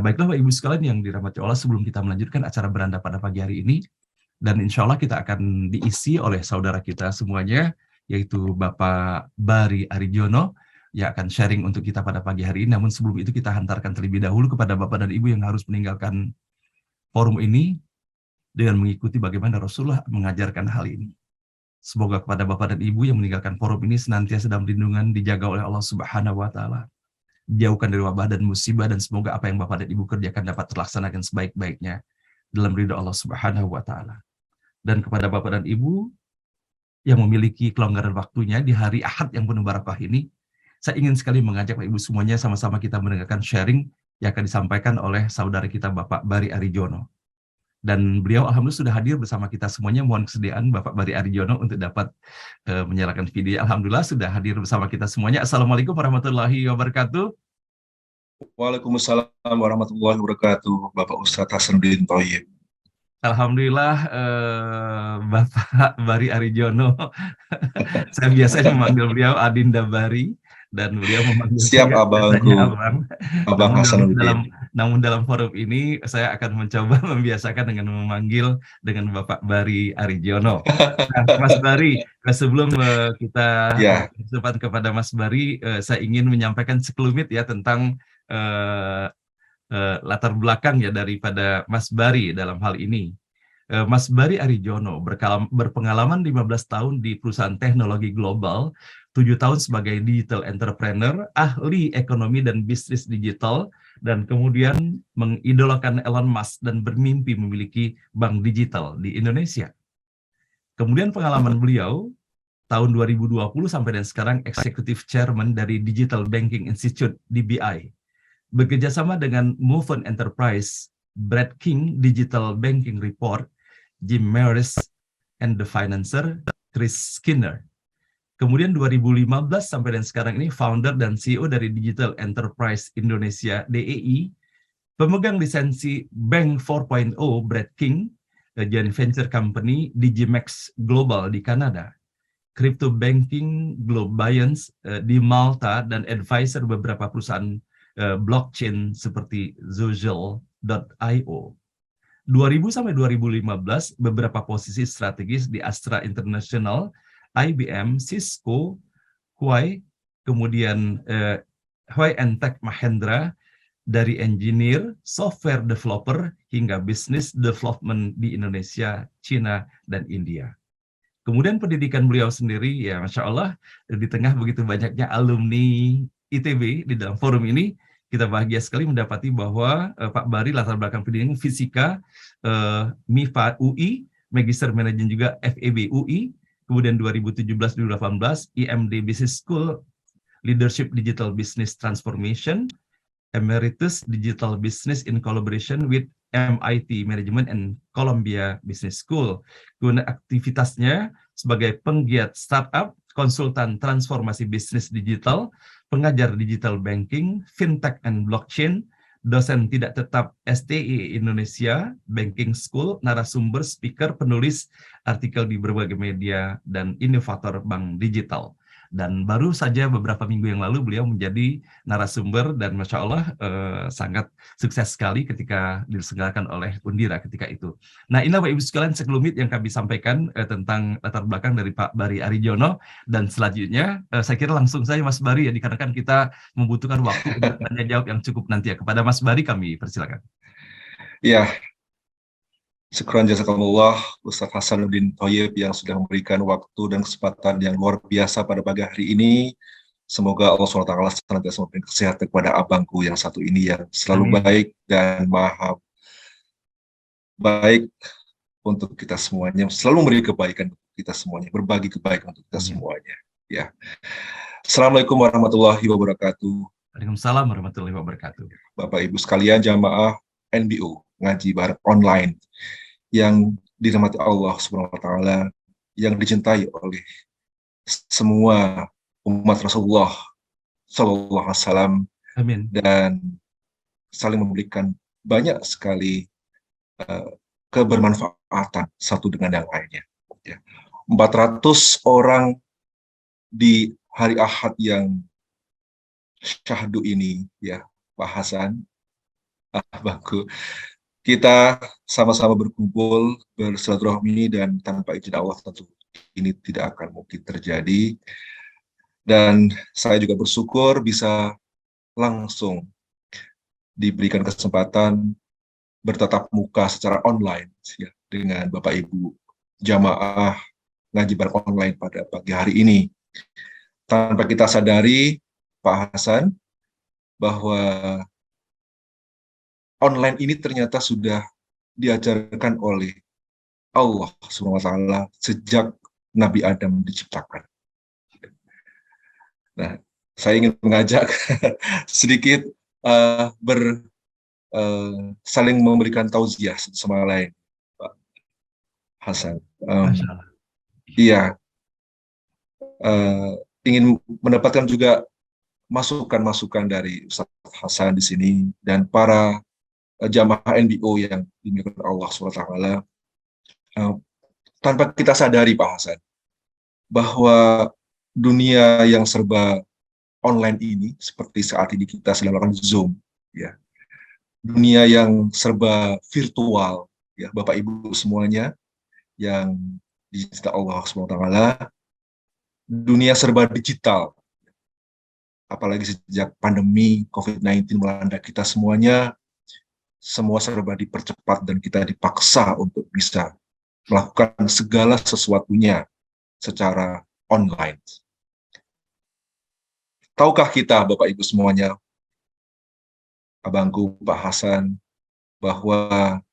baiklah Bapak Ibu sekalian yang dirahmati Allah, sebelum kita melanjutkan acara beranda pada pagi hari ini, dan insya Allah kita akan diisi oleh saudara kita semuanya, yaitu Bapak Bari Aridjono, yang akan sharing untuk kita pada pagi hari ini. Namun sebelum itu kita hantarkan terlebih dahulu kepada Bapak dan Ibu yang harus meninggalkan forum ini dengan mengikuti bagaimana Rasulullah mengajarkan hal ini. Semoga kepada Bapak dan Ibu yang meninggalkan forum ini senantiasa dalam lindungan, dijaga oleh Allah Subhanahu wa Ta'ala, jauhkan dari wabah dan musibah, dan semoga apa yang Bapak dan Ibu kerjakan dapat terlaksanakan sebaik-baiknya dalam ridha Allah Subhanahu wa Ta'ala. Dan kepada Bapak dan Ibu yang memiliki kelonggaran waktunya di hari Ahad yang penuh barakah ini, saya ingin sekali mengajak Bapak Ibu semuanya sama-sama kita mendengarkan sharing yang akan disampaikan oleh saudara kita Bapak Bari Aridjono. Dan beliau alhamdulillah sudah hadir bersama kita semuanya. Mohon kesediaan Bapak Bari Aridjono untuk dapat menyalakan video. Alhamdulillah sudah hadir bersama kita semuanya. Assalamualaikum warahmatullahi wabarakatuh. Waalaikumsalam warahmatullahi wabarakatuh, Bapak Ustadz Hasanuddin Thoyib. Alhamdulillah, Bapak Bari Aridjono. Saya biasanya memanggil beliau Adinda Bari, dan beliau memanggil Siap saya abangku, Abang. Abang Hasanuddin. Namun dalam forum ini saya akan mencoba membiasakan dengan memanggil dengan Bapak Bari Aridjono. Nah, Mas Bari, sebelum kita kesempatan kepada Mas Bari, saya ingin menyampaikan sekelumit ya tentang latar belakang ya daripada Mas Bari dalam hal ini. Mas Bari Aridjono berpengalaman 15 tahun di perusahaan teknologi global, 7 tahun sebagai digital entrepreneur, ahli ekonomi dan bisnis digital, dan kemudian mengidolakan Elon Musk dan bermimpi memiliki bank digital di Indonesia. Kemudian pengalaman beliau tahun 2020 sampai dan sekarang Executive Chairman dari Digital Banking Institute (DBI). Bekerjasama dengan Movement Enterprise, Brad King Digital Banking Report, Jim Maris, and the Financer, Chris Skinner. Kemudian 2015 sampai dan sekarang ini founder dan CEO dari Digital Enterprise Indonesia (DEI), pemegang lisensi Bank 4.0 Brad King, joint venture company Digimax Global di Kanada, Crypto Banking Globiance di Malta, dan advisor beberapa perusahaan blockchain seperti Social.io. 2000 sampai 2015 beberapa posisi strategis di Astra International, IBM, Cisco, Huawei, kemudian Huawei and Tech Mahindra, dari engineer, software developer, hingga business development di Indonesia, China, dan India. Kemudian pendidikan beliau sendiri, ya Masya Allah, di tengah begitu banyaknya alumni ITB di dalam forum ini, kita bahagia sekali mendapati bahwa Pak Bari latar belakang pendidikan fisika, MIPA UI, Magister Manajemen juga FEB UI, kemudian 2017-2018 IMD Business School Leadership Digital Business Transformation, Emeritus Digital Business in collaboration with MIT Management and Columbia Business School. Kemudian aktivitasnya sebagai penggiat startup, konsultan transformasi bisnis digital, pengajar digital banking, fintech and blockchain, dosen tidak tetap STI Indonesia Banking School, narasumber, speaker, penulis artikel di berbagai media, dan inovator bank digital. Dan baru saja beberapa minggu yang lalu beliau menjadi narasumber, dan Masya Allah sangat sukses sekali ketika diselenggarakan oleh Undira ketika itu. Nah, inilah Bapak Ibu sekalian sekelumit yang kami sampaikan tentang latar belakang dari Pak Bari Aridjono. Dan selanjutnya saya kira langsung saja Mas Bari ya, dikarenakan kita membutuhkan waktu untuk tanya jawab yang cukup nanti ya. Kepada Mas Bari kami persilakan. Ya, syukran jazakallah Ustadz Hasanuddin Thoyib yang sudah memberikan waktu dan kesempatan yang luar biasa pada pagi hari ini. Semoga Allah SWT senantiasa memberikan kesehatan kepada abangku yang satu ini, yang selalu baik dan maha baik untuk kita semuanya, selalu memberi kebaikan untuk kita semuanya, berbagi kebaikan untuk kita semuanya. Ya. Assalamualaikum warahmatullahi wabarakatuh. Waalaikumsalam warahmatullahi wabarakatuh. Bapak Ibu sekalian, jamaah NBO ngaji bareng online yang dirahmati Allah Subhanahu wa Ta'ala, yang dicintai oleh semua umat Rasulullah Sallallahu Alaihi Wasallam, dan saling memberikan banyak sekali kebermanfaatan satu dengan yang lainnya. 400 orang di hari Ahad yang syahdu ini, ya Pak Hasan, Bangku. Kita sama-sama berkumpul, bersilaturahmi, dan tanpa izin Allah tentu ini tidak akan mungkin terjadi. Dan saya juga bersyukur bisa langsung diberikan kesempatan bertatap muka secara online ya, dengan Bapak Ibu jamaah ngaji bareng online pada pagi hari ini. Tanpa kita sadari, Pak Hasan, bahwa online ini ternyata sudah diajarkan oleh Allah SWT sejak Nabi Adam diciptakan. Nah, saya ingin mengajak sedikit saling memberikan tausiah satu sama lain, Pak Hasan. Masya Allah. Iya, ingin mendapatkan juga masukan-masukan dari Ustaz Hasan di sini dan para jamaah NBO yang dimuliakan Allah SWT. Tanpa kita sadari, Pak Hasan, bahwa dunia yang serba online ini, seperti saat ini kita sedang melakukan Zoom, ya, dunia yang serba virtual, ya, Bapak Ibu semuanya yang dicintai Allah SWT, dunia serba digital, apalagi sejak pandemi COVID-19 melanda kita semuanya, semua serba dipercepat dan kita dipaksa untuk bisa melakukan segala sesuatunya secara online. Tahukah kita, Bapak Ibu semuanya, abangku Pak Hasan, bahwa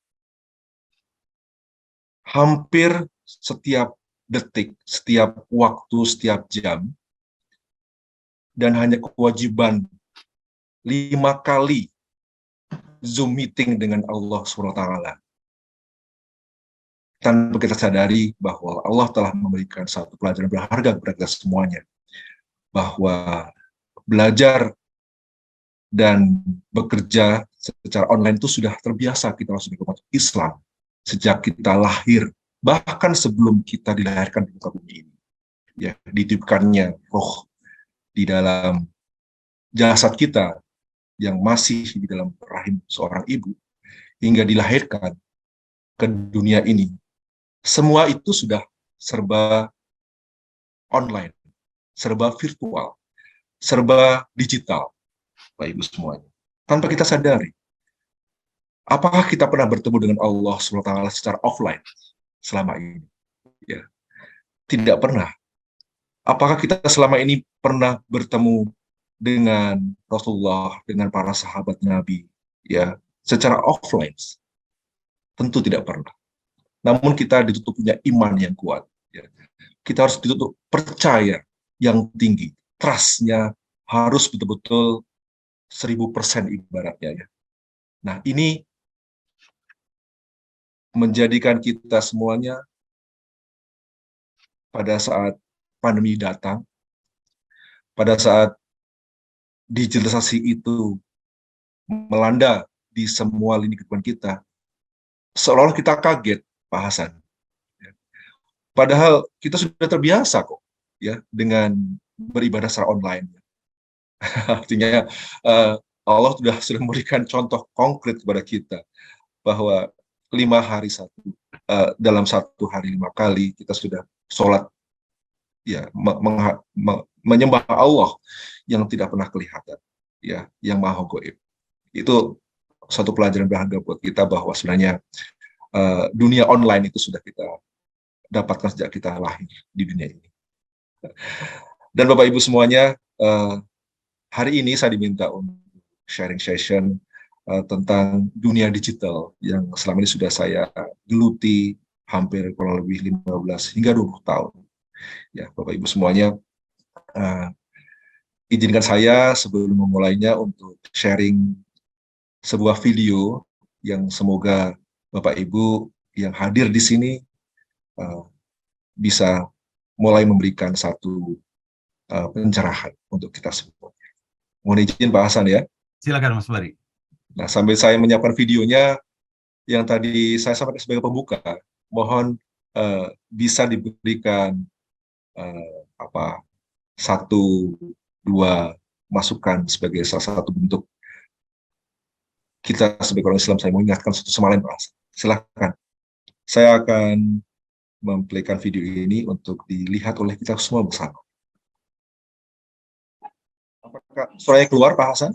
hampir setiap detik, setiap waktu, setiap jam, dan hanya kewajiban 5 kali Zoom meeting dengan Allah SWT. Tanpa kita sadari bahwa Allah telah memberikan satu pelajaran berharga kepada kita semuanya, bahwa belajar dan bekerja secara online itu sudah terbiasa kita sebagai umat Islam sejak kita lahir, bahkan sebelum kita dilahirkan di muka bumi ini. Ya, dititipkannya roh di dalam jasad kita yang masih di dalam rahim seorang ibu hingga dilahirkan ke dunia ini. Semua itu sudah serba online, serba virtual, serba digital, Bapak Ibu semuanya. Tanpa kita sadari, apakah kita pernah bertemu dengan Allah SWT secara offline selama ini? Ya, tidak pernah. Apakah kita selama ini pernah bertemu dengan Rasulullah, dengan para sahabat Nabi, ya, secara offline? Tentu tidak pernah. Namun kita ditutup punya iman yang kuat. Ya. Kita harus ditutup percaya yang tinggi. Trust-nya harus betul-betul 1000% ibaratnya. Ya. Nah, ini menjadikan kita semuanya pada saat pandemi datang, pada saat digitalisasi itu melanda di semua lini kehidupan kita, seolah-olah kita kaget, Pak Hasan. Padahal kita sudah terbiasa kok, ya, dengan beribadah secara online. Artinya Allah sudah memberikan contoh konkret kepada kita bahwa 5 hari dalam 1 hari 5 kali kita sudah sholat, ya, menyembah Allah yang tidak pernah kelihatan, ya, yang maha gaib. Itu satu pelajaran berharga buat kita bahwa sebenarnya dunia online itu sudah kita dapatkan sejak kita lahir di dunia ini. Dan Bapak Ibu semuanya, hari ini saya diminta untuk sharing session tentang dunia digital yang selama ini sudah saya geluti hampir kurang lebih 15 hingga 20 tahun. Ya, Bapak Ibu semuanya, izinkan saya sebelum memulainya untuk sharing sebuah video yang semoga Bapak Ibu yang hadir di sini bisa mulai memberikan satu pencerahan untuk kita semua. Mohon izin Pak Hasan ya. Silakan Mas Bari. Nah, sambil saya menyiapkan videonya, yang tadi saya sampaikan sebagai pembuka, mohon bisa diberikan satu dua masukan sebagai salah satu bentuk kita sebagai orang Islam, saya mengingatkan satu sama lain, Pak. Silahkan. Saya akan memplaykan video ini untuk dilihat oleh kita semua bersama. Apakah suaranya keluar, Pak Hasan?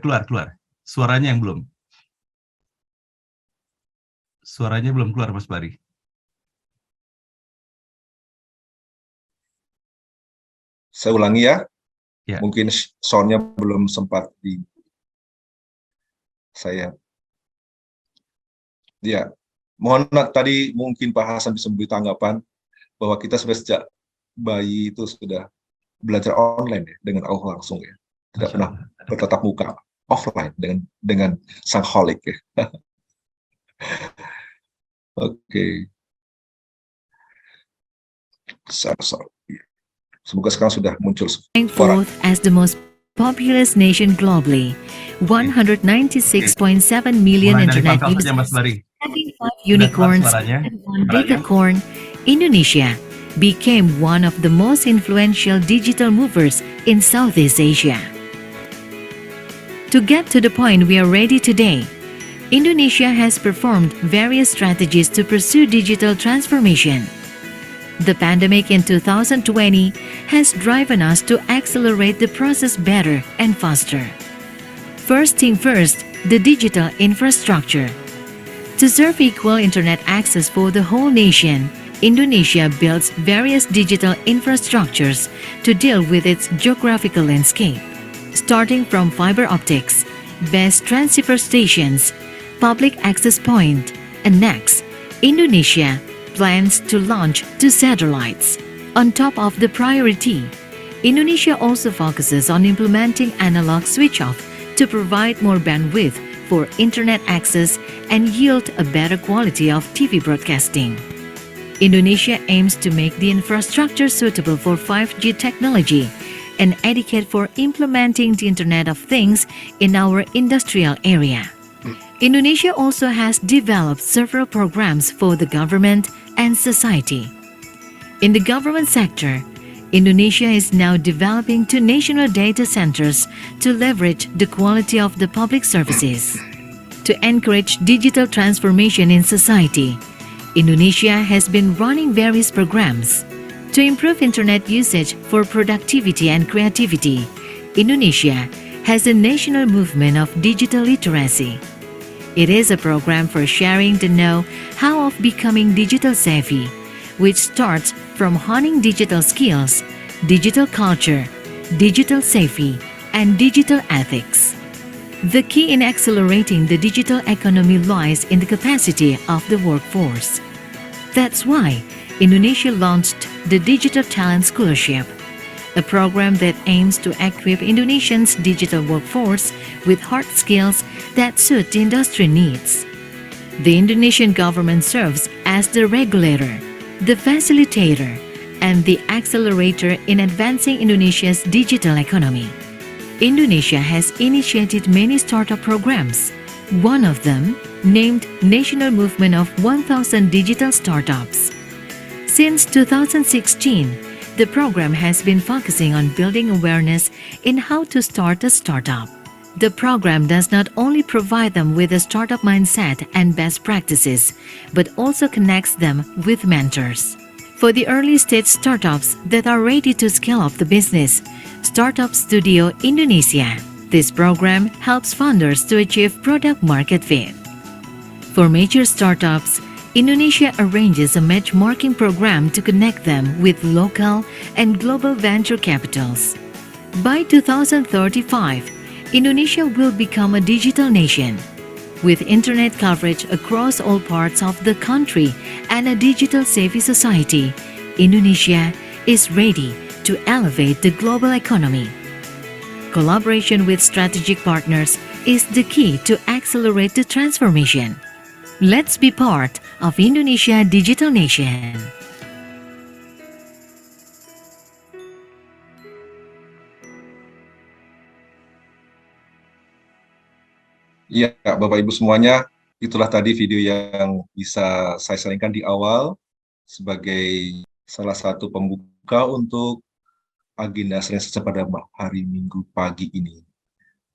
Keluar. Suaranya yang belum. Suaranya belum keluar, Mas Bari. Saya ulangi ya. Ya. Mungkin soundnya belum sempat di saya. Ya, mohon tadi mungkin Pak Hasan bisa memberi tanggapan bahwa kita sudah sejak bayi itu sudah belajar online ya, dengan Allah langsung ya. Tidak pernah bertatap muka offline dengan sang holik ya. Oke. Sorry. Semoga sekarang sudah muncul suara. Fourth as the most populous nation globally, 196.7 million Mulai dari internet pangkal saja, Mas users, Bari. having 5 unicorns suaranya? and 1 decacorn, Indonesia became one of the most influential digital movers in Southeast Asia. To get to the point we are ready today, Indonesia has performed various strategies to pursue digital transformation. The pandemic in 2020 has driven us to accelerate the process better and faster. First thing first, the digital infrastructure. To serve equal internet access for the whole nation, Indonesia builds various digital infrastructures to deal with its geographical landscape, starting from fiber optics, best transceiver stations, public access point, and next, Indonesia plans to launch 2 satellites. On top of the priority, Indonesia also focuses on implementing analog switch-off to provide more bandwidth for internet access and yield a better quality of TV broadcasting. Indonesia aims to make the infrastructure suitable for 5G technology and educate for implementing the Internet of Things in our industrial area. Indonesia also has developed several programs for the government and society. In the government sector, Indonesia is now developing 2 national data centers to leverage the quality of the public services. To encourage digital transformation in society, Indonesia has been running various programs. To improve internet usage for productivity and creativity, Indonesia has a national movement of digital literacy. It is a program for sharing the know-how of becoming digital savvy, which starts from honing digital skills, digital culture, digital safety, and digital ethics. The key in accelerating the digital economy lies in the capacity of the workforce. That's why Indonesia launched the Digital Talent Scholarship, a program that aims to equip Indonesians' digital workforce with hard skills that suit the industry needs. The Indonesian government serves as the regulator, the facilitator, and the accelerator in advancing Indonesia's digital economy. Indonesia has initiated many startup programs. One of them, named National Movement of 1,000 Digital Startups. Since 2016, the program has been focusing on building awareness in how to start a startup. The program does not only provide them with a startup mindset and best practices, but also connects them with mentors. For the early-stage startups that are ready to scale up the business, Startup Studio Indonesia. This program helps founders to achieve product market fit. For major startups, Indonesia arranges a matchmaking program to connect them with local and global venture capitals. By 2035, Indonesia will become a digital nation. With internet coverage across all parts of the country and a digital-savvy society, Indonesia is ready to elevate the global economy. Collaboration with strategic partners is the key to accelerate the transformation. Let's be part of Indonesia Digital Nation. Ya, Bapak Ibu semuanya, itulah tadi video yang bisa saya sharingkan di awal sebagai salah satu pembuka untuk agenda Senin Selasa pada hari Minggu pagi ini.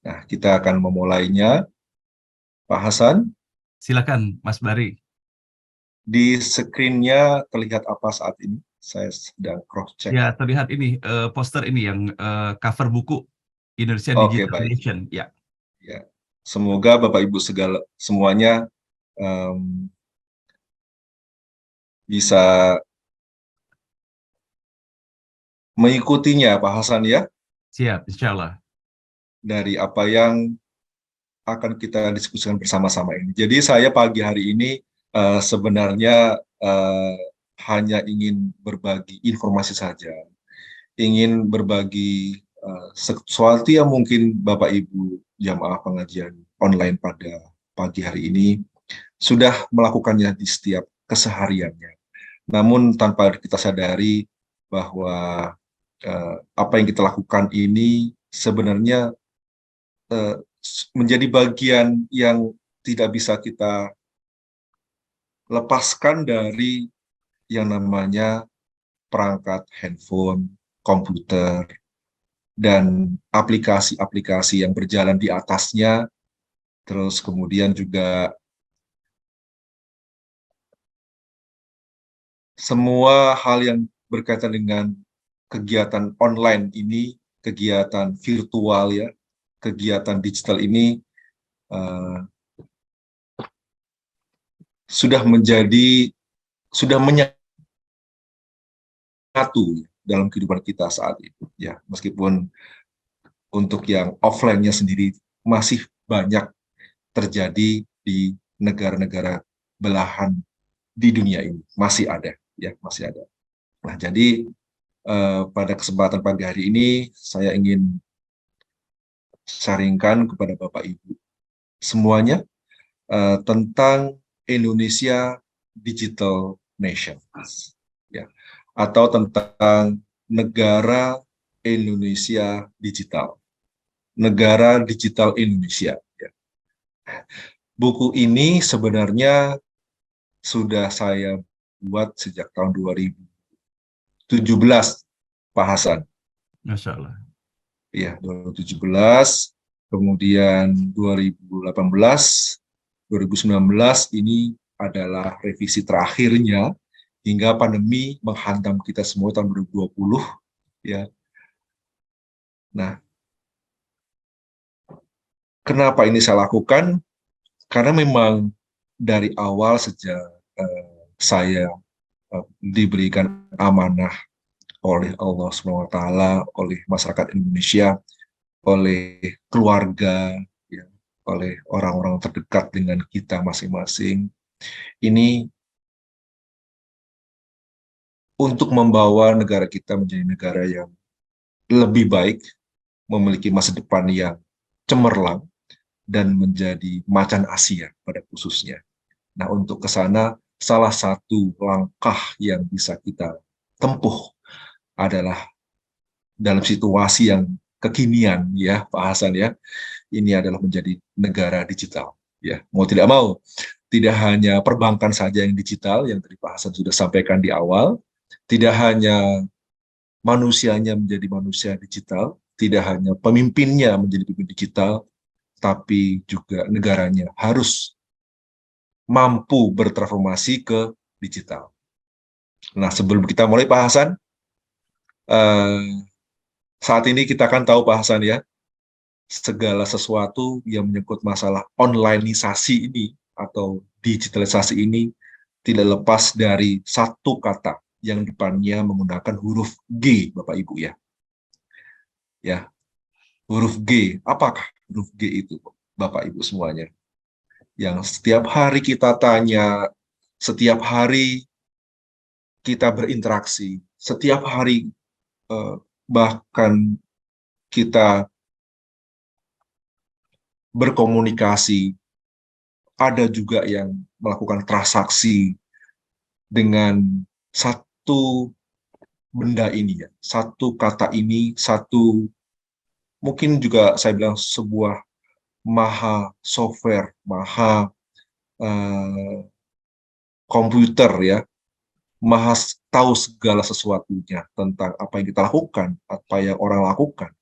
Nah, kita akan memulainya Pak Hasan, Silakan, Mas Bari. di screen-nya terlihat apa saat ini? Saya sedang cross-check. Ya, terlihat ini poster ini yang cover buku Indonesia Oke, Digital baik. Nation. Ya, Ya. Semoga Bapak Ibu semuanya bisa mengikutinya, Pak Hasan ya, siap, insya Allah. dari apa yang akan kita diskusikan bersama-sama ini. Jadi saya pagi hari ini sebenarnya hanya ingin berbagi informasi saja, ingin berbagi sesuatu yang mungkin Bapak Ibu jamaah pengajian online pada pagi hari ini sudah melakukannya di setiap kesehariannya. Namun tanpa kita sadari bahwa apa yang kita lakukan ini sebenarnya menjadi bagian yang tidak bisa kita lepaskan dari yang namanya perangkat handphone, komputer, dan aplikasi-aplikasi yang berjalan di atasnya, terus kemudian juga semua hal yang berkaitan dengan kegiatan online ini, kegiatan virtual ya, kegiatan digital ini sudah menyatu dalam kehidupan kita saat itu ya, meskipun untuk yang offline-nya sendiri masih banyak terjadi di negara-negara belahan di dunia ini, masih ada ya, masih ada. Nah, jadi pada kesempatan pagi hari ini saya ingin sharingkan kepada Bapak Ibu semuanya tentang Indonesia Digital Nation ya, atau tentang negara Indonesia digital, negara digital Indonesia ya. Buku ini sebenarnya sudah saya buat sejak tahun 2017, Pak Hasan. Masya Allah. Ya, 2017, kemudian 2018, 2019 ini adalah revisi terakhirnya hingga pandemi menghantam kita semua tahun 2020 ya. Nah, kenapa ini saya lakukan? Karena memang dari awal sejak saya diberikan amanah oleh Allah SWT, oleh masyarakat Indonesia, oleh keluarga, ya, oleh orang-orang terdekat dengan kita masing-masing. Ini untuk membawa negara kita menjadi negara yang lebih baik, memiliki masa depan yang cemerlang, dan menjadi macan Asia pada khususnya. Nah, untuk ke sana, salah satu langkah yang bisa kita tempuh adalah dalam situasi yang kekinian ya Pak Hasan ya, ini adalah menjadi negara digital ya, mau tidak mau. Tidak hanya perbankan saja yang digital yang tadi Pak Hasan sudah sampaikan di awal, tidak hanya manusianya menjadi manusia digital, tidak hanya pemimpinnya menjadi pemimpin digital, tapi juga negaranya harus mampu bertransformasi ke digital. Nah, sebelum kita mulai Pak Hasan, saat ini kita akan tahu Pak Hasan ya, segala sesuatu yang menyangkut masalah onlineisasi ini atau digitalisasi ini tidak lepas dari satu kata yang depannya menggunakan huruf G, Bapak Ibu ya. Ya, huruf G. Apakah huruf G itu, Bapak Ibu semuanya? Yang setiap hari kita tanya, setiap hari kita berinteraksi, setiap hari bahkan kita berkomunikasi, ada juga yang melakukan transaksi dengan satu benda ini ya, satu kata ini, satu mungkin juga saya bilang sebuah maha software, maha komputer ya, maha tahu segala sesuatunya tentang apa yang kita lakukan, apa yang orang lakukan.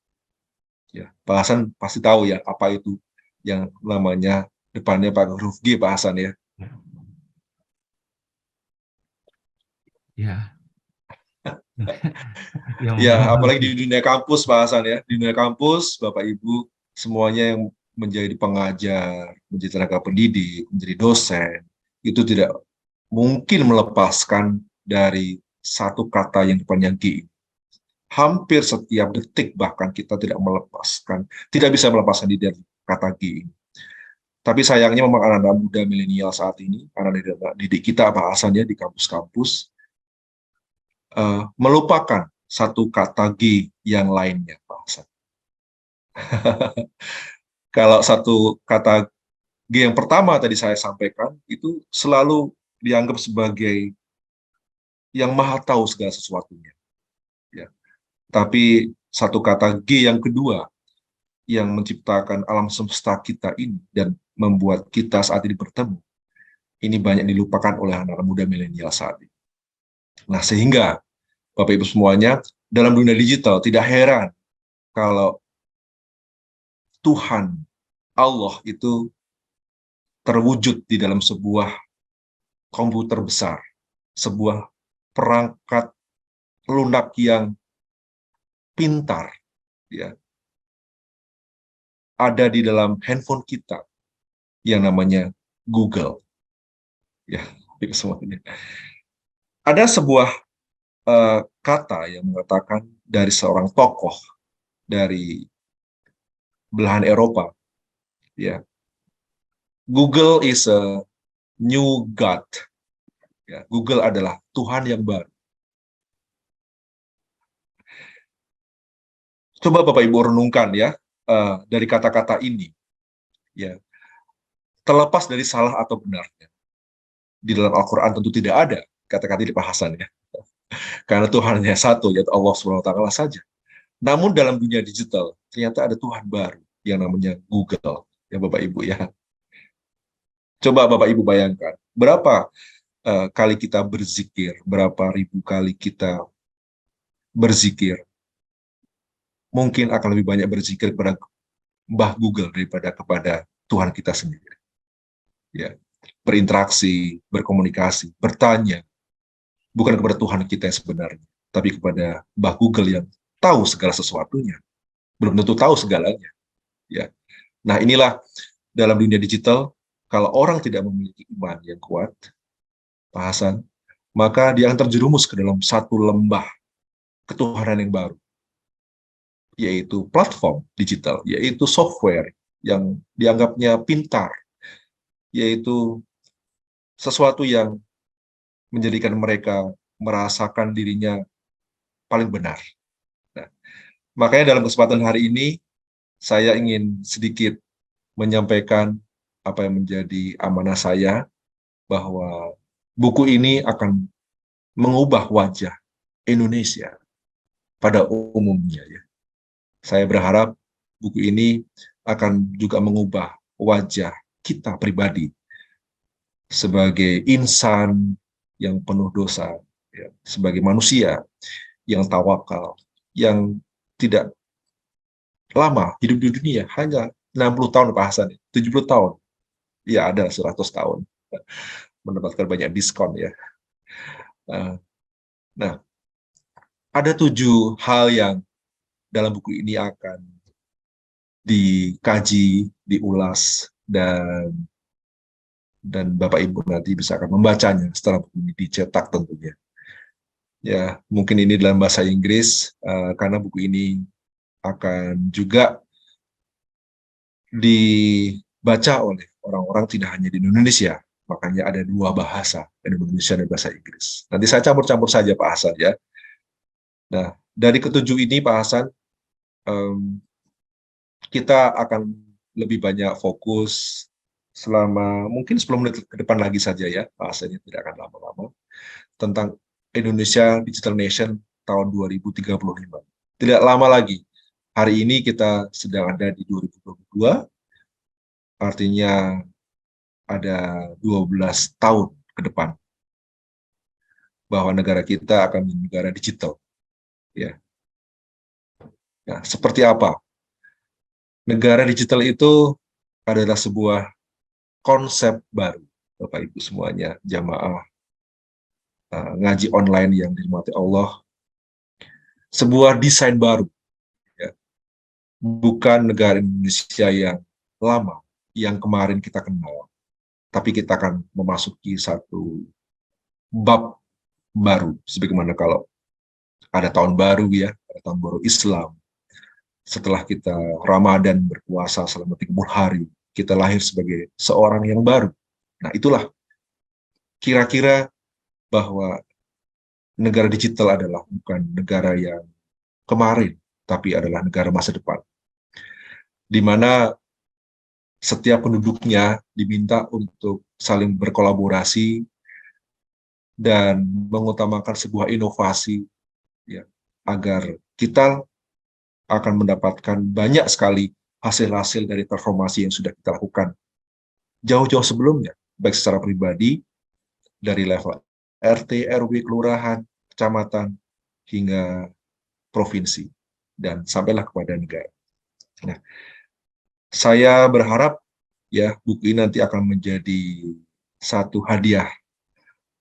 Ya, Pak Hasan pasti tahu ya apa itu yang namanya depannya pakai huruf G, Pak Hasan ya. Ya. Yang Ya, membawa huruf apalagi G. di dunia kampus, Pak Hasan ya. Di dunia kampus, Bapak Ibu semuanya yang menjadi pengajar, menjadi tenaga pendidik, menjadi dosen, itu tidak mungkin melepaskan dari satu kata yang depannya G. Hampir setiap detik bahkan kita tidak bisa melepaskan diri dari kata G. Tapi sayangnya memang anak-anak muda milenial saat ini, anak didik kita Pak Hasan ya di kampus-kampus, melupakan satu kata G yang lainnya, Pak Hasan. Kalau satu kata G yang pertama tadi saya sampaikan, itu selalu dianggap sebagai yang maha tahu segala sesuatunya. Ya. Tapi satu kata G yang kedua, yang menciptakan alam semesta kita ini, dan membuat kita saat ini bertemu, ini banyak dilupakan oleh anak muda milenial saat ini. Nah, sehingga Bapak Ibu semuanya, dalam dunia digital tidak heran kalau Tuhan, Allah itu terwujud di dalam sebuah komputer besar, sebuah perangkat lunak yang pintar, ya, ada di dalam handphone kita yang namanya Google. Ya, itu semuanya. Ada sebuah kata yang mengatakan dari seorang tokoh dari belahan Eropa, ya, Google is a new God. Ya, Google adalah Tuhan yang baru. Coba Bapak Ibu renungkan ya, dari kata-kata ini, ya, terlepas dari salah atau benarnya. Di dalam Al-Quran tentu tidak ada kata-kata ini Pak Hasan ya, karena Tuhan hanya satu, yaitu Allah SWT saja. Namun dalam dunia digital ternyata ada Tuhan baru yang namanya Google, ya Bapak Ibu ya. Coba Bapak Ibu bayangkan, berapa kali kita berzikir, berapa ribu kali kita berzikir, mungkin akan lebih banyak berzikir kepada Mbah Google daripada kepada Tuhan kita sendiri. Ya, berinteraksi, berkomunikasi, bertanya, bukan kepada Tuhan kita yang sebenarnya, tapi kepada Mbah Google yang tahu segala sesuatunya, belum tentu tahu segalanya. Ya, nah inilah dalam dunia digital, kalau orang tidak memiliki iman yang kuat, Pak Hasan, maka dia akan terjerumus ke dalam satu lembah ketuhanan yang baru, yaitu platform digital, yaitu software yang dianggapnya pintar, yaitu sesuatu yang menjadikan mereka merasakan dirinya paling benar. Nah, makanya dalam kesempatan hari ini, saya ingin sedikit menyampaikan apa yang menjadi amanah saya, bahwa buku ini akan mengubah wajah Indonesia pada umumnya. Ya. Saya berharap buku ini akan juga mengubah wajah kita pribadi sebagai insan yang penuh dosa, ya, sebagai manusia yang tawakal, yang tidak lama hidup di dunia, hanya 60 tahun Pak Hasan, 70 tahun, ya ada 100 tahun, mendapatkan banyak diskon ya. Nah, ada 7 hal yang dalam buku ini akan dikaji, diulas, dan Bapak Ibu nanti bisa akan membacanya setelah buku ini dicetak tentunya. Ya, mungkin ini dalam bahasa Inggris, karena buku ini akan juga dibaca oleh orang-orang tidak hanya di Indonesia, makanya ada 2 bahasa, Indonesia dan bahasa Inggris. Nanti saya campur-campur saja Pak Hasan ya. Nah, dari ketujuh ini Pak Hasan, kita akan lebih banyak fokus selama mungkin 10 menit ke depan lagi saja ya, bahasanya tidak akan lama-lama, tentang Indonesia Digital Nation tahun 2035. Tidak lama lagi, hari ini kita sedang ada di 2022, artinya ada 12 tahun ke depan bahwa negara kita akan menjadi negara digital. Ya. Nah, seperti apa? Negara digital itu adalah sebuah konsep baru, Bapak Ibu semuanya, jamaah ngaji online yang dirahmati Allah, sebuah desain baru, ya. Bukan negara Indonesia yang lama, yang kemarin kita kenal, tapi kita akan memasuki satu bab baru, sebagaimana kalau ada tahun baru, ya, ada tahun baru Islam. Setelah kita Ramadan berpuasa selama 30 hari, kita lahir sebagai seorang yang baru. Nah, itulah kira-kira bahwa negara digital adalah bukan negara yang kemarin, tapi adalah negara masa depan, di mana setiap penduduknya diminta untuk saling berkolaborasi dan mengutamakan sebuah inovasi, ya, agar kita akan mendapatkan banyak sekali hasil-hasil dari transformasi yang sudah kita lakukan jauh-jauh sebelumnya, baik secara pribadi, dari level RT, RW, kelurahan, kecamatan, hingga provinsi, dan sampailah kepada negara. Nah, saya berharap, ya, buku ini nanti akan menjadi satu hadiah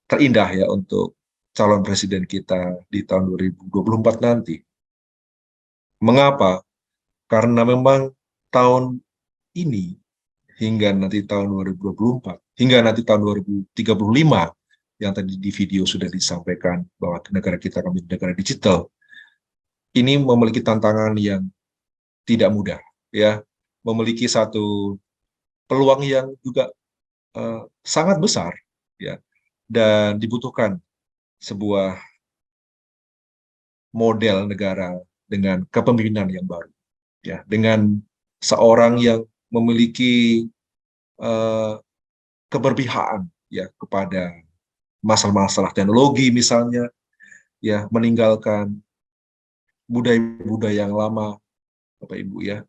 terindah, ya, untuk calon presiden kita di tahun 2024 nanti. Mengapa? Karena memang tahun ini hingga nanti tahun 2024, hingga nanti tahun 2035, yang tadi di video sudah disampaikan bahwa negara kita akan menjadi negara digital, ini memiliki tantangan yang tidak mudah, ya, memiliki satu peluang yang juga sangat besar, ya, dan dibutuhkan sebuah model negara dengan kepemimpinan yang baru, ya, dengan seorang yang memiliki keberpihakan, ya, kepada masalah-masalah teknologi misalnya, ya, meninggalkan budaya-budaya yang lama, Bapak Ibu, ya,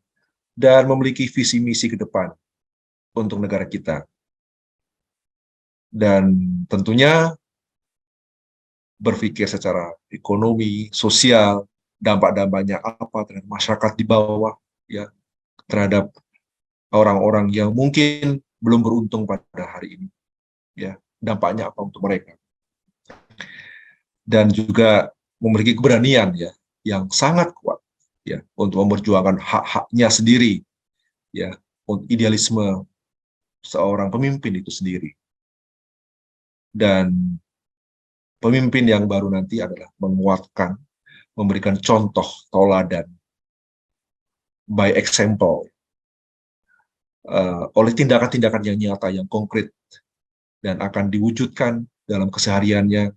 dan memiliki visi misi ke depan untuk negara kita. Dan tentunya berpikir secara ekonomi, sosial, dampak-dampaknya apa terhadap masyarakat di bawah, ya, terhadap orang-orang yang mungkin belum beruntung pada hari ini, ya, dampaknya apa untuk mereka. Dan juga memiliki keberanian, ya, yang sangat kuat, ya, untuk memperjuangkan hak-haknya sendiri, ya, untuk idealisme seorang pemimpin itu sendiri. Dan pemimpin yang baru nanti adalah menguatkan, memberikan contoh teladan by example, oleh tindakan-tindakan yang nyata, yang konkret, dan akan diwujudkan dalam kesehariannya,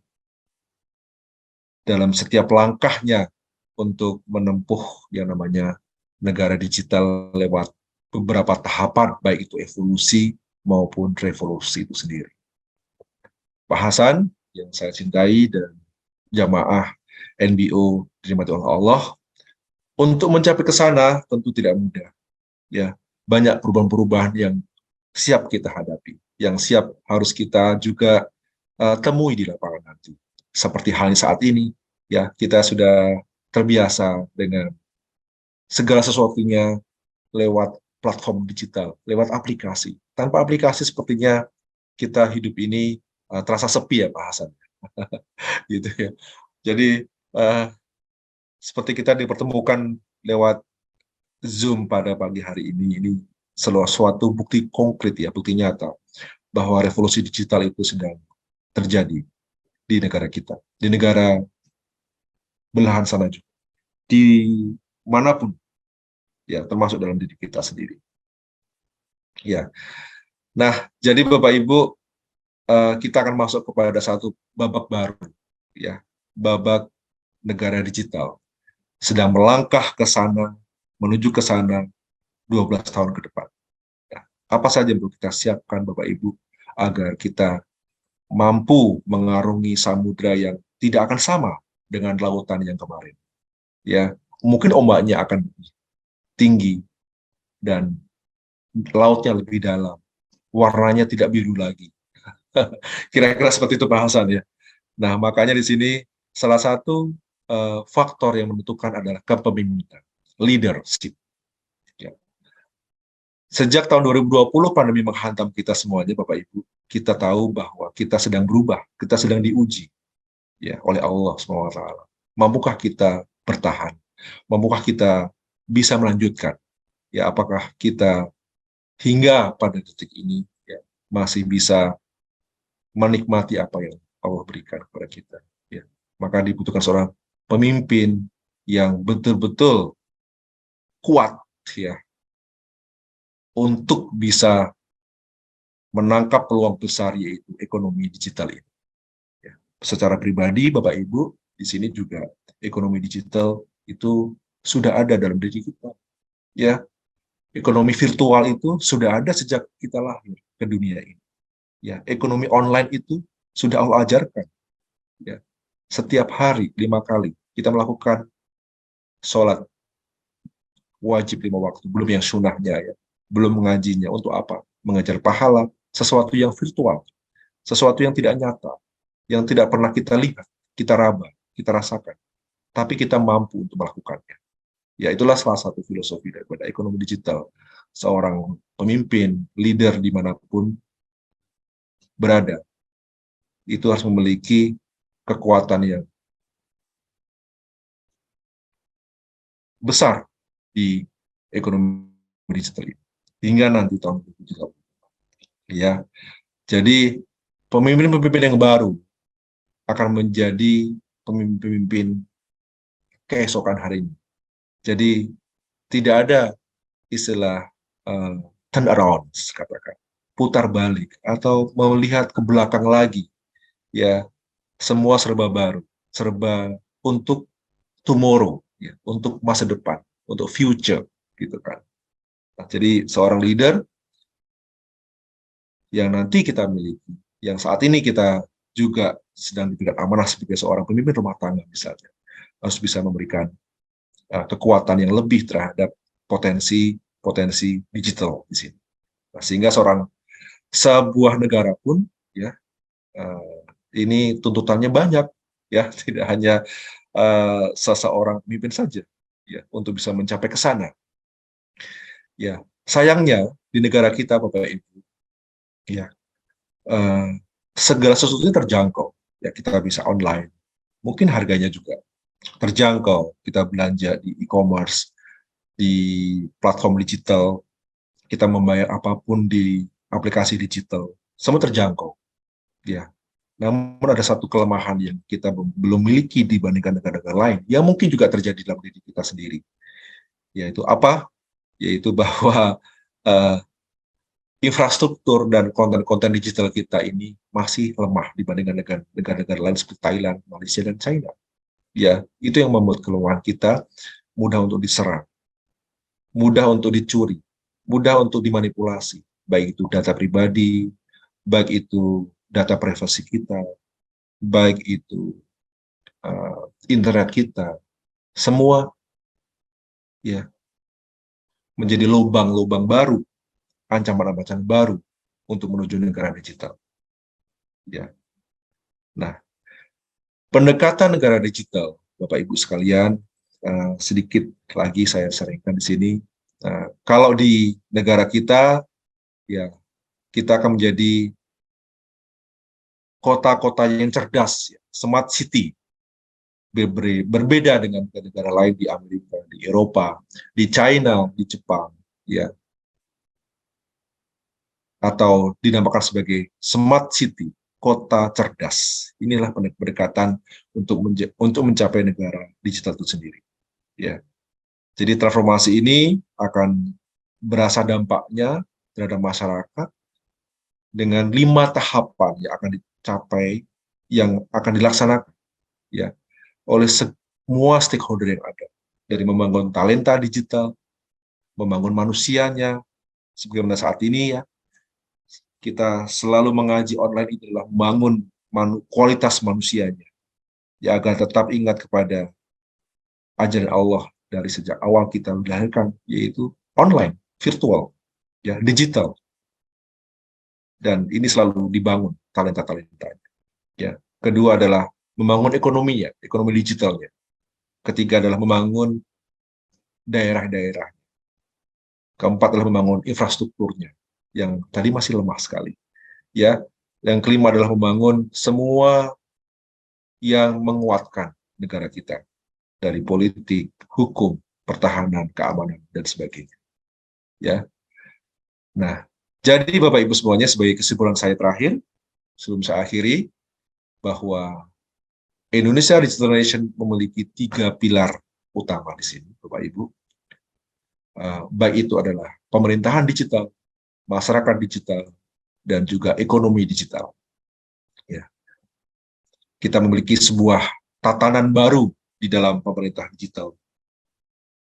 dalam setiap langkahnya untuk menempuh yang namanya negara digital lewat beberapa tahapan, baik itu evolusi maupun revolusi itu sendiri. Pak Hasan, yang saya cintai, dan jamaah NBO dirahmati oleh Allah, untuk mencapai ke sana tentu tidak mudah, ya. Banyak perubahan-perubahan yang siap kita hadapi, yang siap harus kita juga temui di lapangan nanti. Seperti halnya saat ini, ya, kita sudah terbiasa dengan segala sesuatunya lewat platform digital, lewat aplikasi. Tanpa aplikasi sepertinya kita hidup ini terasa sepi, ya, Pak Hasan. Gitu, ya. Jadi seperti kita dipertemukan lewat Zoom pada pagi hari ini suatu bukti konkret, ya, bukti nyata bahwa revolusi digital itu sedang terjadi di negara kita, di negara belahan sana juga, di manapun, ya, termasuk dalam diri kita sendiri, ya. Nah, jadi Bapak Ibu, kita akan masuk kepada satu babak baru, ya, babak negara digital sedang melangkah ke sana, menuju ke sana 12 tahun ke depan. Ya, apa saja yang perlu kita siapkan, Bapak Ibu, agar kita mampu mengarungi samudra yang tidak akan sama dengan lautan yang kemarin. Ya, mungkin ombaknya akan lebih tinggi dan lautnya lebih dalam, warnanya tidak biru lagi. Kira-kira seperti itu bahasan, ya. Nah, makanya di sini salah satu faktor yang menentukan adalah kepemimpinan, leadership. Ya. Sejak tahun 2020 pandemi menghantam kita semuanya, Bapak Ibu, kita tahu bahwa kita sedang berubah, kita sedang diuji ya oleh Allah SWT. Mampukah kita bertahan? Mampukah kita bisa melanjutkan? Ya, apakah kita hingga pada detik ini ya, masih bisa menikmati apa yang Allah berikan kepada kita? Ya. Maka dibutuhkan seorang pemimpin yang betul-betul kuat ya untuk bisa menangkap peluang besar yaitu ekonomi digital ini. Ya. Secara pribadi, Bapak Ibu, di sini juga ekonomi digital itu sudah ada dalam diri kita. Ya, ekonomi virtual itu sudah ada sejak kita lahir ke dunia ini. Ya, ekonomi online itu sudah Allah ajarkan. Ya, setiap hari 5 kali kita melakukan sholat wajib 5 waktu, belum yang sunnahnya ya, belum mengajinya. Untuk apa? Mengejar pahala, sesuatu yang virtual, sesuatu yang tidak nyata, yang tidak pernah kita lihat, kita raba, kita rasakan, tapi kita mampu untuk melakukannya. Ya, itulah salah satu filosofi daripada ekonomi digital. Seorang pemimpin, leader dimanapun berada, itu harus memiliki kekuatan yang besar di ekonomi digital ini. Hingga nanti tahun 2030. Ya, jadi pemimpin-pemimpin yang baru akan menjadi pemimpin-pemimpin keesokan harinya. Jadi tidak ada istilah turn around, katakan putar balik atau melihat ke belakang lagi. Ya, semua serba baru, serba untuk tomorrow, ya, untuk masa depan, untuk future, gitu kan. Nah, jadi seorang leader yang nanti kita miliki, yang saat ini kita juga sedang diberikan amanah sebagai seorang pemimpin rumah tangga misalnya, harus bisa memberikan kekuatan yang lebih terhadap potensi digital di sini. Nah, sehingga sebuah negara pun ya ini tuntutannya banyak ya, tidak hanya seseorang pemimpin saja ya untuk bisa mencapai ke sana. Ya, sayangnya di negara kita Bapak Ibu ya segala sesuatunya terjangkau ya, kita bisa online, mungkin harganya juga terjangkau, kita belanja di e-commerce, di platform digital, kita membayar apapun di aplikasi digital, semua terjangkau ya. Namun ada satu kelemahan yang kita belum miliki dibandingkan negara-negara lain, yang mungkin juga terjadi dalam diri kita sendiri, yaitu apa? Yaitu bahwa infrastruktur dan konten-konten digital kita ini masih lemah dibandingkan dengan negara-negara lain seperti Thailand, Malaysia, dan China. Ya, itu yang membuat keluhan kita mudah untuk diserang, mudah untuk dicuri, mudah untuk dimanipulasi, baik itu data pribadi, baik itu data privasi kita, baik itu internet kita, semua ya menjadi lubang-lubang baru, ancaman-ancaman baru untuk menuju negara digital. Ya. Nah, pendekatan negara digital, Bapak Ibu sekalian, sedikit lagi saya sharingkan di sini. Kalau di negara kita, ya kita akan menjadi kota-kota yang cerdas, ya, smart city, berbeda dengan negara lain di Amerika, di Eropa, di China, di Jepang, ya, atau dinamakan sebagai smart city, kota cerdas. Inilah pendekatan untuk mencapai negara digital itu sendiri. Ya, jadi transformasi ini akan berasa dampaknya terhadap masyarakat dengan 5 tahapan yang akan dicapai, yang akan dilaksanakan ya oleh semua stakeholder yang ada, dari membangun talenta digital, membangun manusianya, sebagaimana saat ini ya kita selalu mengaji online, itu adalah membangun kualitas manusianya ya, agar tetap ingat kepada ajaran Allah dari sejak awal kita dilahirkan, yaitu online, virtual, ya, digital. Dan ini selalu dibangun talenta-talentanya. Ya. Kedua adalah membangun ekonominya, ekonomi digitalnya. Ketiga adalah membangun daerah-daerah. Keempat adalah membangun infrastrukturnya yang tadi masih lemah sekali. Ya, yang kelima adalah membangun semua yang menguatkan negara kita dari politik, hukum, pertahanan, keamanan dan sebagainya. Ya. Nah, jadi Bapak Ibu semuanya, sebagai kesimpulan saya terakhir sebelum saya akhiri, bahwa Indonesia Digital Nation memiliki 3 pilar utama di sini, Bapak Ibu. Baik itu adalah pemerintahan digital, masyarakat digital, dan juga ekonomi digital. Ya. Kita memiliki sebuah tatanan baru di dalam pemerintah digital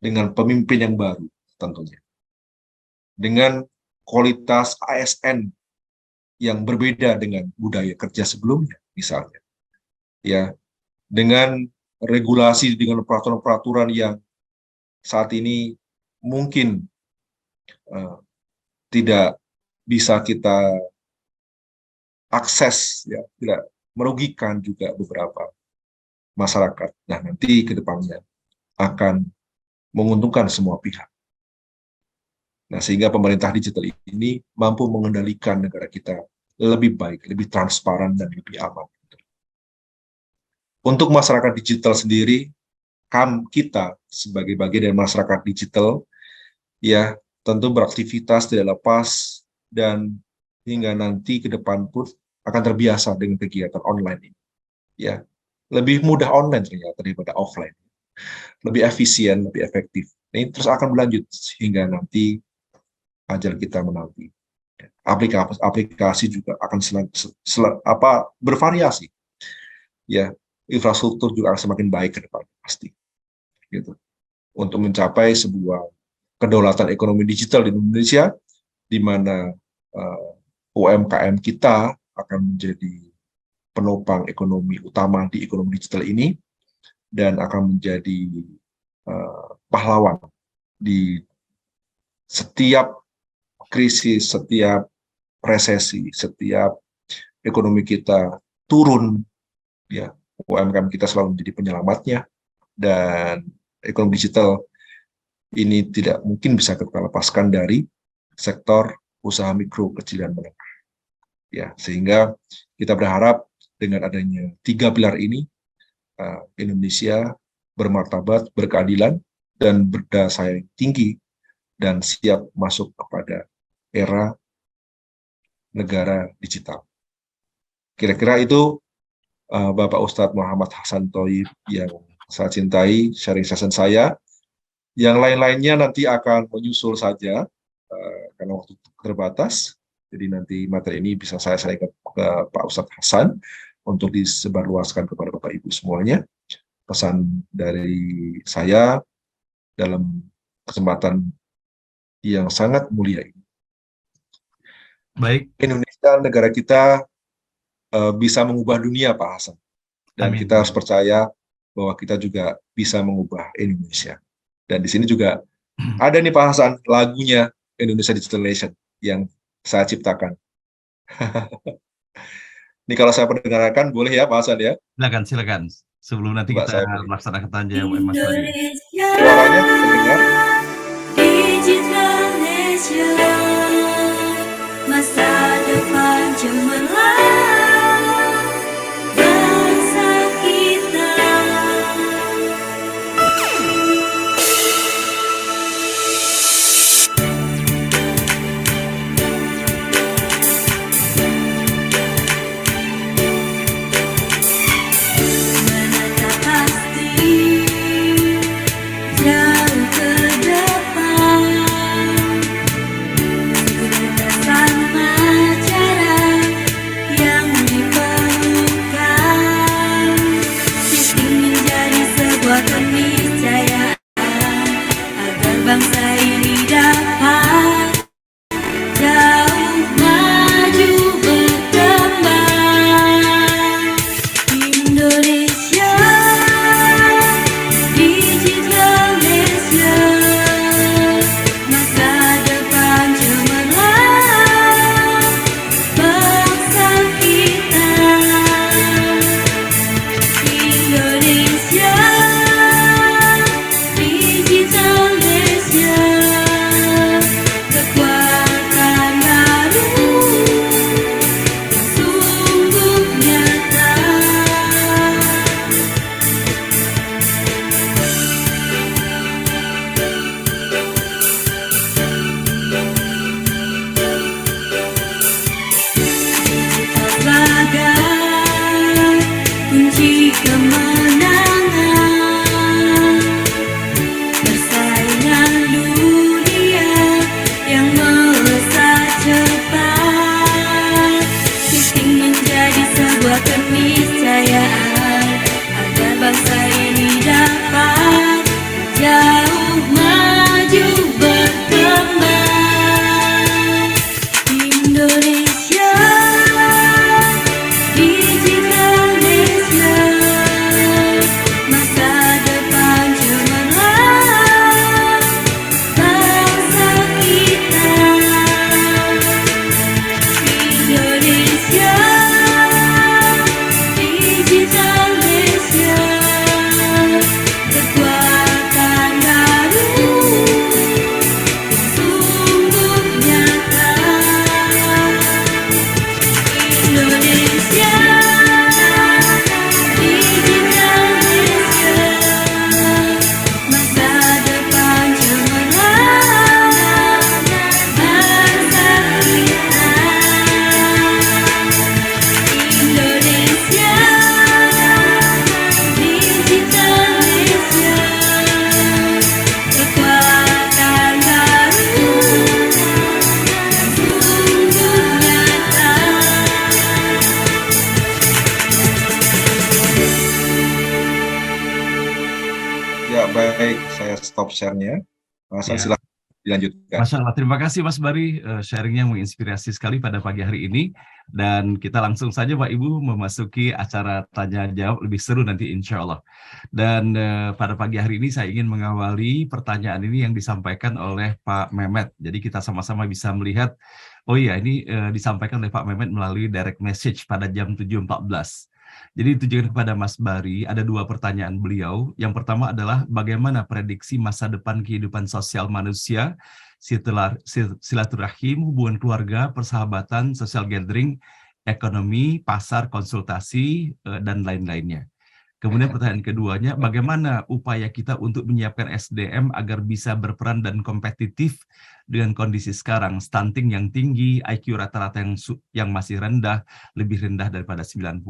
dengan pemimpin yang baru tentunya. Dengan kualitas ASN yang berbeda dengan budaya kerja sebelumnya, misalnya. Ya, dengan regulasi, dengan peraturan-peraturan yang saat ini mungkin tidak bisa kita akses, ya, tidak merugikan juga beberapa masyarakat. Nah, nanti ke depannya akan menguntungkan semua pihak. Nah, sehingga pemerintah digital ini mampu mengendalikan negara kita lebih baik, lebih transparan, dan lebih aman. Untuk masyarakat digital sendiri, kita sebagai bagian dari masyarakat digital, ya tentu beraktivitas tidak lepas, dan hingga nanti ke depan pun akan terbiasa dengan kegiatan online ini. Ya, lebih mudah online ternyata daripada offline. Lebih efisien, lebih efektif. Ini terus akan berlanjut hingga nanti ajal kita menanti. Aplikasi juga akan bervariasi. Ya, infrastruktur juga akan semakin baik ke depan pasti. Gitu. Untuk mencapai sebuah kedaulatan ekonomi digital di Indonesia, di mana UMKM kita akan menjadi penopang ekonomi utama di ekonomi digital ini, dan akan menjadi pahlawan di setiap krisis, setiap resesi, setiap ekonomi kita turun, ya UMKM kita selalu menjadi penyelamatnya, dan ekonomi digital ini tidak mungkin bisa kita lepaskan dari sektor usaha mikro, kecil, dan menengah. Ya, sehingga kita berharap dengan adanya 3 pilar ini, Indonesia bermartabat, berkeadilan, dan berdaya saing tinggi, dan siap masuk kepada era negara digital. Kira-kira itu Bapak Ustadz Muhammad Hasan Thoyib yang saya cintai, sharing session saya. Yang lain-lainnya nanti akan menyusul saja, karena waktu terbatas. Jadi nanti materi ini bisa saya sampaikan ke Pak Ustadz Hasan untuk disebarluaskan kepada Bapak Ibu semuanya. Pesan dari saya dalam kesempatan yang sangat mulia ini. Baik. Indonesia, negara kita, bisa mengubah dunia, Pak Hasan. Dan Amin. kita harus percaya bahwa kita juga bisa mengubah Indonesia. Dan di sini juga ada nih Pak Hasan, lagunya Indonesia Digital Nation yang saya ciptakan. Ini kalau saya perdengarkan boleh ya Pak Hasan ya? Silakan. Sebelum nanti Coba kita melaksanakan tanya jawab Mas Bari. Suaranya terdengar? Digital Nation, masa depan cemerlang bangsa kita. Menatap pasti jauh ke depan, kecerdasan acara yang diperlukan, ingin menjadi sebuah keniscayaan agar bangsa ini dapat jauh maju berkembang. Indonesia Digital Nation, masa depan cemerlang bangsa kita. Indonesia Digital Nation. saya stop share-nya. Mas Hasan, Ya. silakan dilanjutkan. Masya Allah, terima kasih Mas Bari, sharingnya menginspirasi sekali pada pagi hari ini. Dan kita langsung saja Pak Ibu memasuki acara tanya jawab lebih seru nanti insya Allah. Dan pada pagi hari ini saya ingin mengawali pertanyaan ini yang disampaikan oleh Pak Mehmet. Jadi kita sama-sama bisa melihat, oh iya ini disampaikan oleh Pak Mehmet melalui direct message pada jam 7.14. Jadi ditujukan kepada Mas Bari, ada dua pertanyaan beliau. Yang pertama adalah bagaimana prediksi masa depan kehidupan sosial manusia setelah silaturahim, hubungan keluarga, persahabatan, social gathering, ekonomi, pasar, konsultasi, dan lain-lainnya. Kemudian pertanyaan keduanya, bagaimana upaya kita untuk menyiapkan SDM agar bisa berperan dan kompetitif dengan kondisi sekarang, stunting yang tinggi, IQ rata-rata yang masih rendah, lebih rendah daripada 90.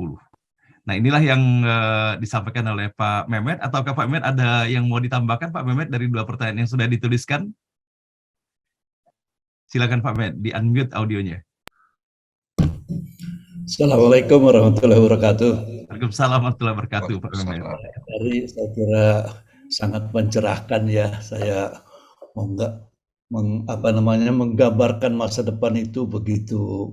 Nah inilah yang disampaikan oleh Pak Mehmet, ataukah Pak Mehmet ada yang mau ditambahkan Pak Mehmet dari dua pertanyaan yang sudah dituliskan? Silakan Pak Mehmet, di-unmute audionya. Assalamualaikum warahmatullahi wabarakatuh. Waalaikumsalam warahmatullahi wabarakatuh Pak Mehmet. Tadi saya kira sangat mencerahkan ya, saya menggambarkan masa depan itu begitu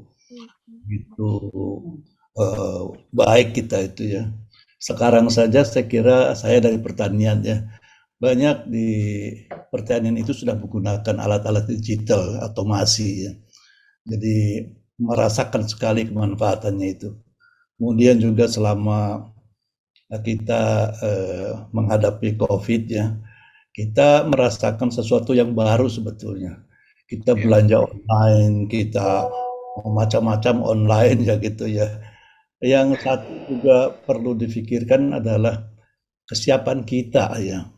baik kita itu ya. Sekarang saja saya kira saya dari pertanian ya, banyak di pertanian itu sudah menggunakan alat-alat digital, otomasi ya. Jadi merasakan sekali kemanfaatannya itu. Kemudian juga selama kita menghadapi COVID ya, kita merasakan sesuatu yang baru sebetulnya. Kita belanja online, kita macam-macam online ya gitu ya. Yang satu juga perlu difikirkan adalah kesiapan kita ya.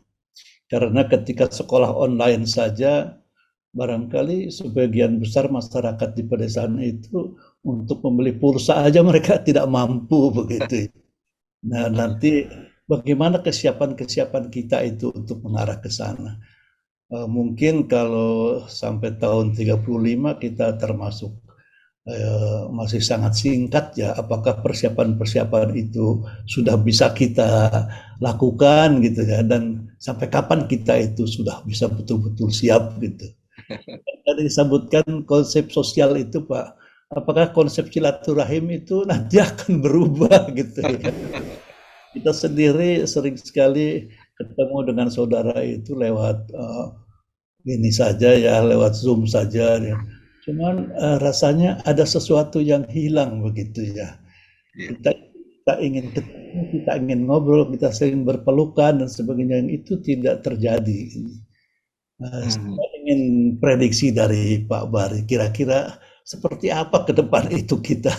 Karena ketika sekolah online saja, barangkali sebagian besar masyarakat di pedesaan itu untuk membeli pulsa aja mereka tidak mampu begitu. Nah nanti bagaimana kesiapan kita itu untuk mengarah ke sana. Mungkin kalau sampai tahun 35 kita termasuk masih sangat singkat ya, apakah persiapan-persiapan itu sudah bisa kita lakukan gitu ya, dan sampai kapan kita itu sudah bisa betul-betul siap gitu. Tadi disebutkan konsep sosial itu Pak, apakah konsep silaturahim itu nanti akan berubah gitu ya. Kita sendiri sering sekali ketemu dengan saudara itu lewat ini saja ya, lewat Zoom saja ya. Cuman rasanya ada sesuatu yang hilang begitu ya. Kita ingin ketemu, kita ingin ngobrol, kita sering berpelukan dan sebagainya, yang itu tidak terjadi. Saya ingin prediksi dari Pak Bari, kira-kira seperti apa ke depan itu kita.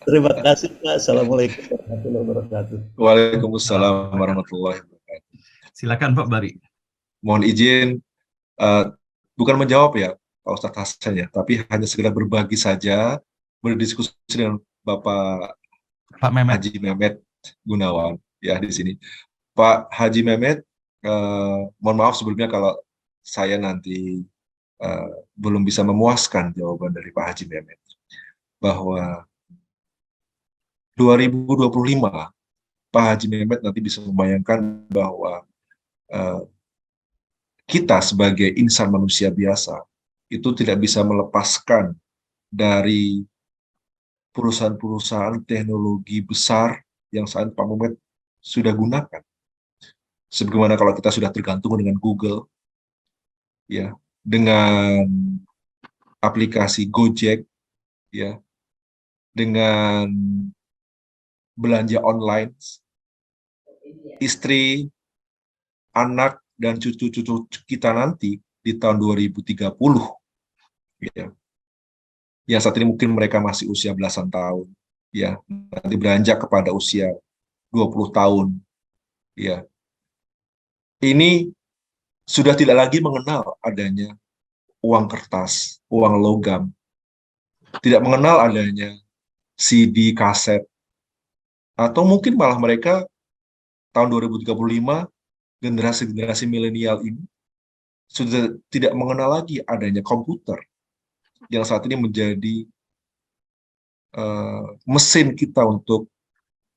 Terima kasih Pak. Assalamualaikum warahmatullahi wabarakatuh. Waalaikumsalam warahmatullahi wabarakatuh. Silakan Pak Bari. Mohon izin, bukan menjawab ya Pak Ustadz Hasan ya, tapi hanya sekedar berbagi saja, berdiskusi dengan Bapak Mehmet. Haji Mehmet Gunawan ya di sini. Pak Haji Mehmet, mohon maaf sebelumnya kalau saya nanti belum bisa memuaskan jawaban dari Pak Haji Mehmet, bahwa 2025 Pak Haji Mehmet nanti bisa membayangkan bahwa kita sebagai insan manusia biasa itu tidak bisa melepaskan dari perusahaan-perusahaan teknologi besar yang saat Pak Mehmet sudah gunakan. Sebagaimana kalau kita sudah tergantung dengan Google, ya, dengan aplikasi Gojek, ya, dengan belanja online, istri, anak, dan cucu-cucu kita nanti di tahun 2030, ya, yang saat ini mungkin mereka masih usia belasan tahun, ya, nanti beranjak kepada usia 20 tahun, ya, ini sudah tidak lagi mengenal adanya uang kertas, uang logam, tidak mengenal adanya CD, kaset, atau mungkin malah mereka tahun 2035 generasi-generasi milenial ini sudah tidak mengenal lagi adanya komputer yang saat ini menjadi mesin kita untuk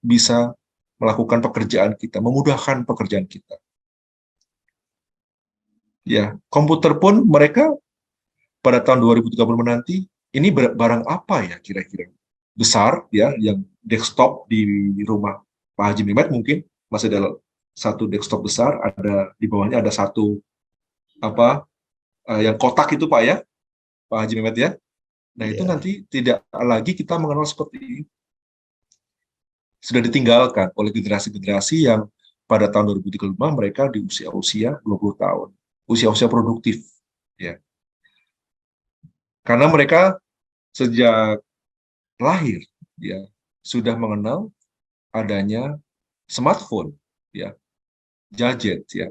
bisa melakukan pekerjaan kita, memudahkan pekerjaan kita. Ya, komputer pun mereka pada tahun 2030 nanti ini barang apa ya kira-kira besar ya yang desktop di rumah Pak Haji Mehmet mungkin masih ada satu desktop besar, ada di bawahnya ada satu apa yang kotak itu Pak ya, Pak Haji Mehmet ya. Nah, itu Ya, nanti tidak lagi kita mengenal seperti ini. Sudah ditinggalkan oleh generasi-generasi yang pada tahun 2035 mereka di usia-usia 20 tahun, usia-usia produktif ya. Karena mereka sejak lahir ya sudah mengenal adanya smartphone ya, gadget ya,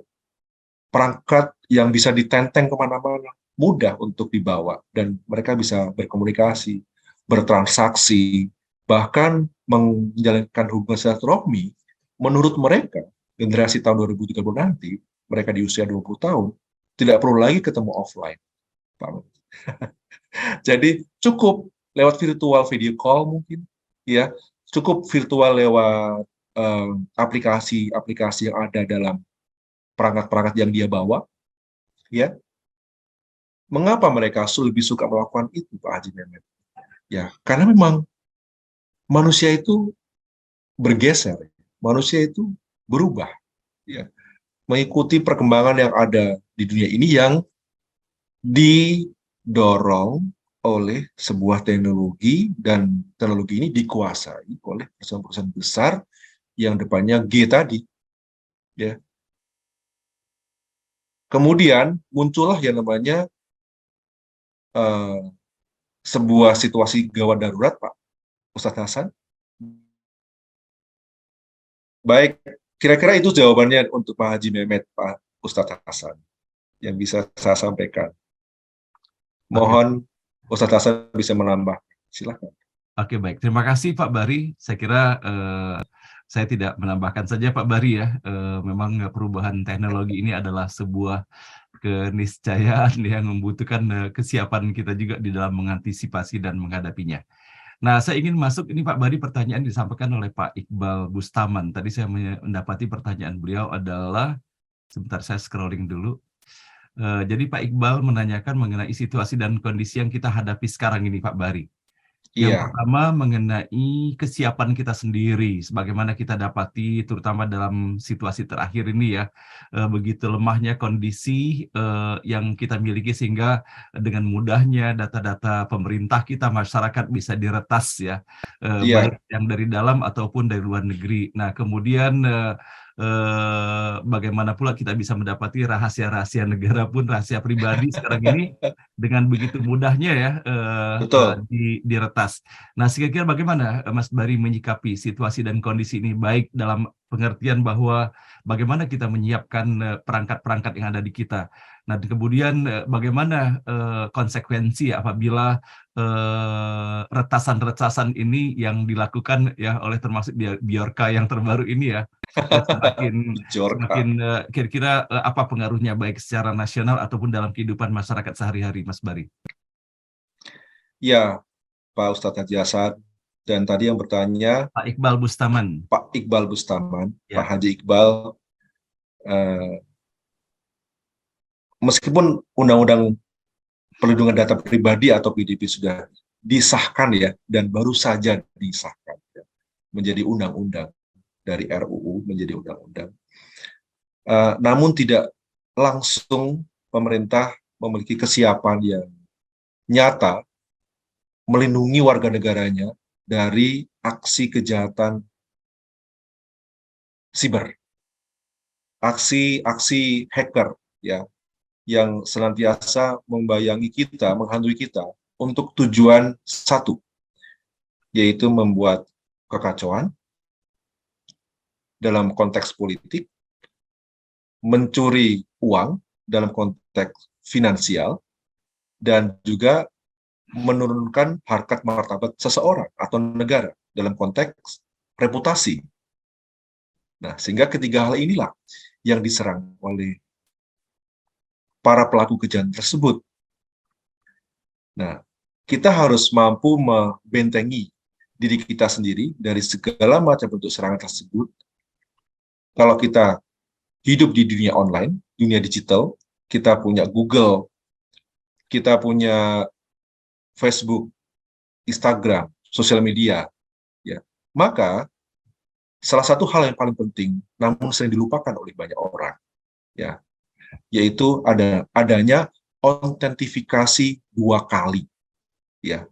perangkat yang bisa ditenteng kemana-mana, mudah untuk dibawa dan mereka bisa berkomunikasi, bertransaksi, bahkan menjalankan hubungan silaturahmi. Menurut mereka, generasi tahun 2030 nanti, mereka di usia 20 tahun, tidak perlu lagi ketemu offline, Pak. Jadi cukup lewat virtual video call mungkin, ya, cukup virtual lewat aplikasi-aplikasi yang ada dalam perangkat-perangkat yang dia bawa, ya. Mengapa mereka lebih suka melakukan itu, Pak Haji Mehmet? Ya, karena memang manusia itu bergeser, manusia itu berubah, ya, mengikuti perkembangan yang ada di dunia ini yang didorong oleh sebuah teknologi dan teknologi ini dikuasai oleh perusahaan-perusahaan besar yang depannya G tadi, ya. Kemudian muncullah yang namanya sebuah situasi gawat darurat, Pak Ustadz Hasan. Baik, kira-kira itu jawabannya untuk Pak Haji Mehmet, Pak Ustadz Hasan, yang bisa saya sampaikan. Mohon Ustadz Hasan bisa menambah. Silakan. Oke, baik. Terima kasih Pak Bari. Saya kira saya tidak menambahkan saja Pak Bari ya. Memang perubahan teknologi ini adalah sebuah keniscayaan yang membutuhkan kesiapan kita juga di dalam mengantisipasi dan menghadapinya. Nah, saya ingin masuk ini Pak Bari, pertanyaan disampaikan oleh Pak Iqbal Bustaman. Tadi saya mendapati pertanyaan beliau adalah, sebentar saya scrolling dulu. Jadi Pak Iqbal menanyakan mengenai situasi dan kondisi yang kita hadapi sekarang ini Pak Bari. Yang Iya, pertama mengenai kesiapan kita sendiri, sebagaimana kita dapati terutama dalam situasi terakhir ini ya, begitu lemahnya kondisi yang kita miliki sehingga dengan mudahnya data-data pemerintah kita, masyarakat bisa diretas ya, iya, baik yang dari dalam ataupun dari luar negeri. Nah kemudian bagaimana pula kita bisa mendapati rahasia-rahasia negara pun, rahasia pribadi sekarang ini dengan begitu mudahnya ya betul. diretas. Nah, kira-kira bagaimana Mas Bari menyikapi situasi dan kondisi ini, baik dalam pengertian bahwa bagaimana kita menyiapkan perangkat-perangkat yang ada di kita. Nah, kemudian bagaimana konsekuensi apabila retasan-retasan ini yang dilakukan ya oleh termasuk Bjorka yang terbaru ini ya, semakin kira-kira apa pengaruhnya baik secara nasional ataupun dalam kehidupan masyarakat sehari-hari, Mas Bari? Ya, Pak Ustadz Haji Hasan. Dan tadi yang bertanya Pak Iqbal Bustaman. Pak Iqbal Bustaman, Pak Ya. Haji Iqbal, meskipun Undang-Undang Perlindungan Data Pribadi atau PDP sudah disahkan ya, dan baru saja disahkan ya, menjadi undang-undang dari RUU menjadi undang-undang. Namun tidak langsung pemerintah memiliki kesiapan yang nyata melindungi warga negaranya dari aksi kejahatan siber, aksi hacker ya, yang senantiasa membayangi kita, menghantui kita untuk tujuan satu, yaitu membuat kekacauan dalam konteks politik, mencuri uang dalam konteks finansial, dan juga menurunkan harkat martabat seseorang atau negara dalam konteks reputasi. Nah, sehingga ketiga hal inilah yang diserang oleh para pelaku kejahatan tersebut. Nah, kita harus mampu membentengi diri kita sendiri dari segala macam bentuk serangan tersebut. Kalau kita hidup di dunia online, dunia digital, kita punya Google, kita punya Facebook, Instagram, sosial media, ya. Maka salah satu hal yang paling penting, namun sering dilupakan oleh banyak orang, ya, yaitu adanya autentifikasi 2 kali, ya.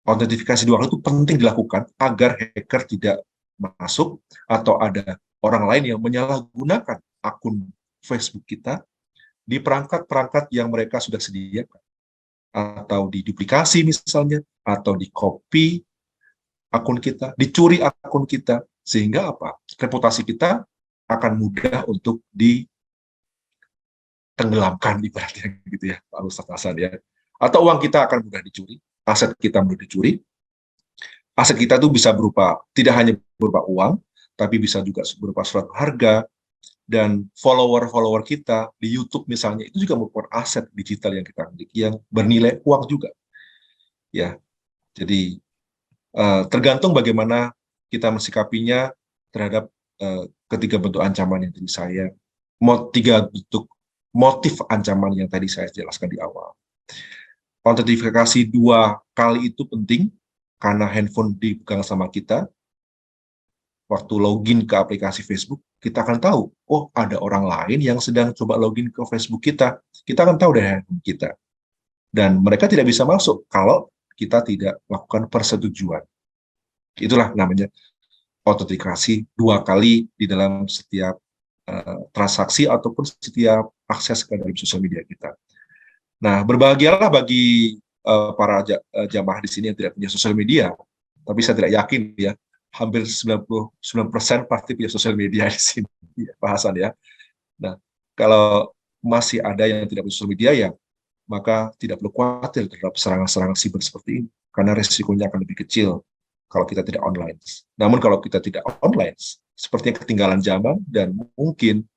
Autentifikasi 2 kali itu penting dilakukan agar hacker tidak masuk atau ada orang lain yang menyalahgunakan akun Facebook kita di perangkat-perangkat yang mereka sudah sediakan, atau diduplikasi misalnya, atau di copy akun kita, dicuri akun kita, sehingga apa? Reputasi kita akan mudah untuk ditenggelamkan, ibaratnya gitu ya, Pak Ustadz Hasan ya. Atau uang kita akan mudah dicuri, aset kita mudah dicuri. Aset kita itu bisa berupa, tidak hanya berupa uang, tapi bisa juga berupa surat harga, dan follower-follower kita di YouTube misalnya, itu juga merupakan aset digital yang kita miliki, yang bernilai uang juga. Ya, jadi tergantung bagaimana kita mensikapinya terhadap ketiga bentuk ancaman yang tadi saya, tiga bentuk motif ancaman yang tadi saya jelaskan di awal. Autentifikasi 2 kali itu penting karena handphone dipegang sama kita. Waktu login ke aplikasi Facebook, kita akan tahu, oh ada orang lain yang sedang coba login ke Facebook kita. Kita akan tahu dari handphone kita. Dan mereka tidak bisa masuk kalau kita tidak melakukan persetujuan. Itulah namanya autentikasi 2 kali di dalam setiap transaksi ataupun setiap akses ke dalam sosial media kita. Nah, berbahagialah bagi para jamaah di sini yang tidak punya sosial media, tapi saya tidak yakin ya, hampir 99% pasti punya sosial media di sini, ya, Pak Hasan ya. Nah, kalau masih ada yang tidak punya sosial media ya, maka tidak perlu khawatir terhadap serangan-serangan siber seperti ini, karena resikonya akan lebih kecil kalau kita tidak online. Namun kalau kita tidak online, sepertinya ketinggalan zaman, dan mungkin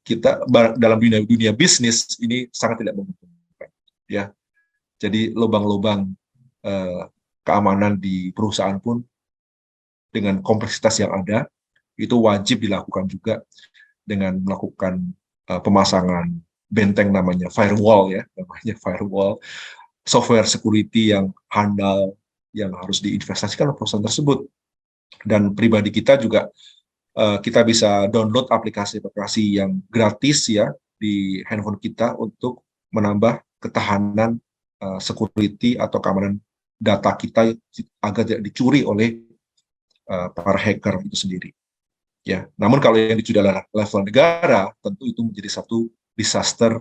kita dalam dunia bisnis ini sangat tidak menguntungkan. Ya, jadi lubang-lubang keamanan di perusahaan pun dengan kompleksitas yang ada, itu wajib dilakukan juga dengan melakukan pemasangan benteng namanya firewall ya, software security yang handal, yang harus diinvestasikan oleh perusahaan tersebut. Dan pribadi kita juga, kita bisa download aplikasi-aplikasi yang gratis ya di handphone kita untuk menambah ketahanan security atau keamanan data kita agar tidak dicuri oleh para hacker itu sendiri. Ya, namun kalau yang dicuri adalah level negara, tentu itu menjadi satu disaster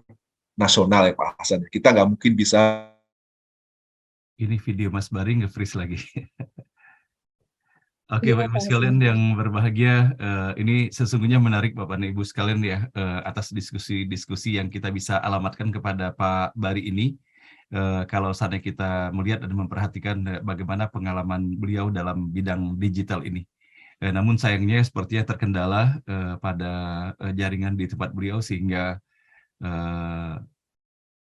nasional ya Pak Hasan. Kita nggak mungkin bisa. Ini video Mas Bari nge-freeze lagi. Oke, Bapak Ibu sekalian yang berbahagia, ini sesungguhnya menarik Bapak dan Ibu sekalian ya, atas diskusi-diskusi yang kita bisa alamatkan kepada Pak Bari ini. Kalau seandainya kita melihat dan memperhatikan bagaimana pengalaman beliau dalam bidang digital ini. Namun sayangnya sepertinya terkendala pada jaringan di tempat beliau, sehingga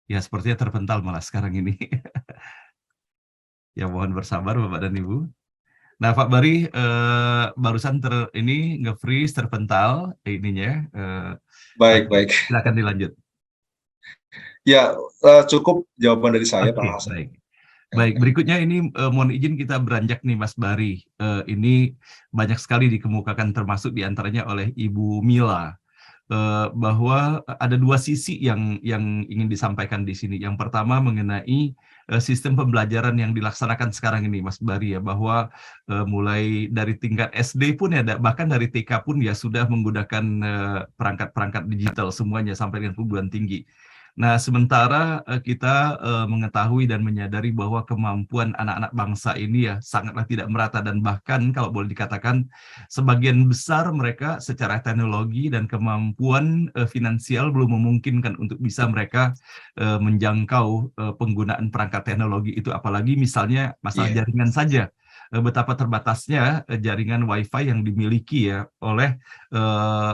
ya sepertinya terpental malah sekarang ini. Ya mohon bersabar Bapak dan Ibu. Nah Pak Bari, barusan ini nge-freeze, terpental ininya. Baik. Silakan dilanjut. Ya, cukup jawaban dari saya, Pak Hasan. Baik, berikutnya ini mohon izin kita beranjak nih Mas Bari. Ini banyak sekali dikemukakan, termasuk diantaranya oleh Ibu Mila, bahwa ada 2 sisi yang ingin disampaikan di sini. Yang pertama mengenai sistem pembelajaran yang dilaksanakan sekarang ini, Mas Bari ya, bahwa mulai dari tingkat SD pun ya, bahkan dari TK pun ya sudah menggunakan perangkat-perangkat digital semuanya sampai dengan perguruan tinggi. Nah, sementara kita mengetahui dan menyadari bahwa kemampuan anak-anak bangsa ini ya sangatlah tidak merata, dan bahkan kalau boleh dikatakan sebagian besar mereka secara teknologi dan kemampuan finansial belum memungkinkan untuk bisa mereka menjangkau penggunaan perangkat teknologi itu, apalagi misalnya masalah jaringan saja. Betapa terbatasnya jaringan Wi-Fi yang dimiliki ya oleh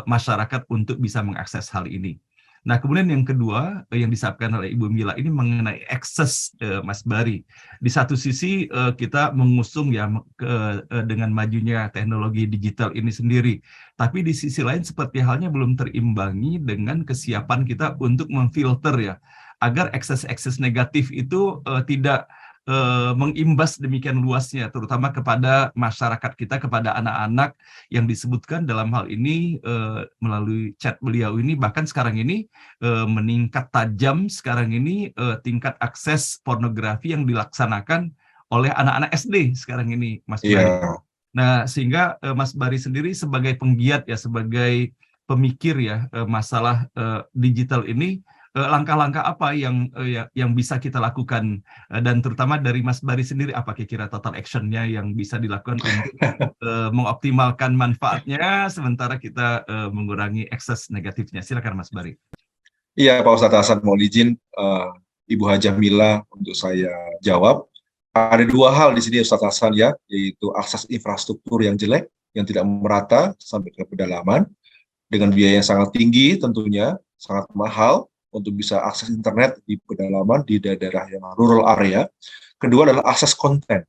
masyarakat untuk bisa mengakses hal ini. Nah, kemudian yang kedua yang disampaikan oleh Ibu Mila ini mengenai akses, Mas Bari. Di satu sisi kita mengusung ya dengan majunya teknologi digital ini sendiri, tapi di sisi lain seperti halnya belum terimbangi dengan kesiapan kita untuk memfilter ya, agar akses-akses negatif itu tidak mengimbas demikian luasnya, terutama kepada masyarakat kita, kepada anak-anak yang disebutkan dalam hal ini melalui chat beliau ini, bahkan sekarang ini meningkat tajam sekarang ini tingkat akses pornografi yang dilaksanakan oleh anak-anak SD sekarang ini, Mas Bari. Iya, Nah, sehingga Mas Bari sendiri sebagai penggiat ya, sebagai pemikir ya masalah digital ini, langkah-langkah apa yang bisa kita lakukan, dan terutama dari Mas Bari sendiri apa kira-kira total action-nya yang bisa dilakukan untuk mengoptimalkan manfaatnya sementara kita mengurangi akses negatifnya. Silakan Mas Bari. iya Pak Ustadz Hasan, mohon izin Ibu Hajah Mila untuk saya jawab. Ada dua hal di sini Ustadz Hasan ya, yaitu akses infrastruktur yang jelek, yang tidak merata sampai ke pedalaman, dengan biaya yang sangat tinggi tentunya, sangat mahal untuk bisa akses internet di pedalaman, di daerah yang rural area. Kedua adalah akses konten.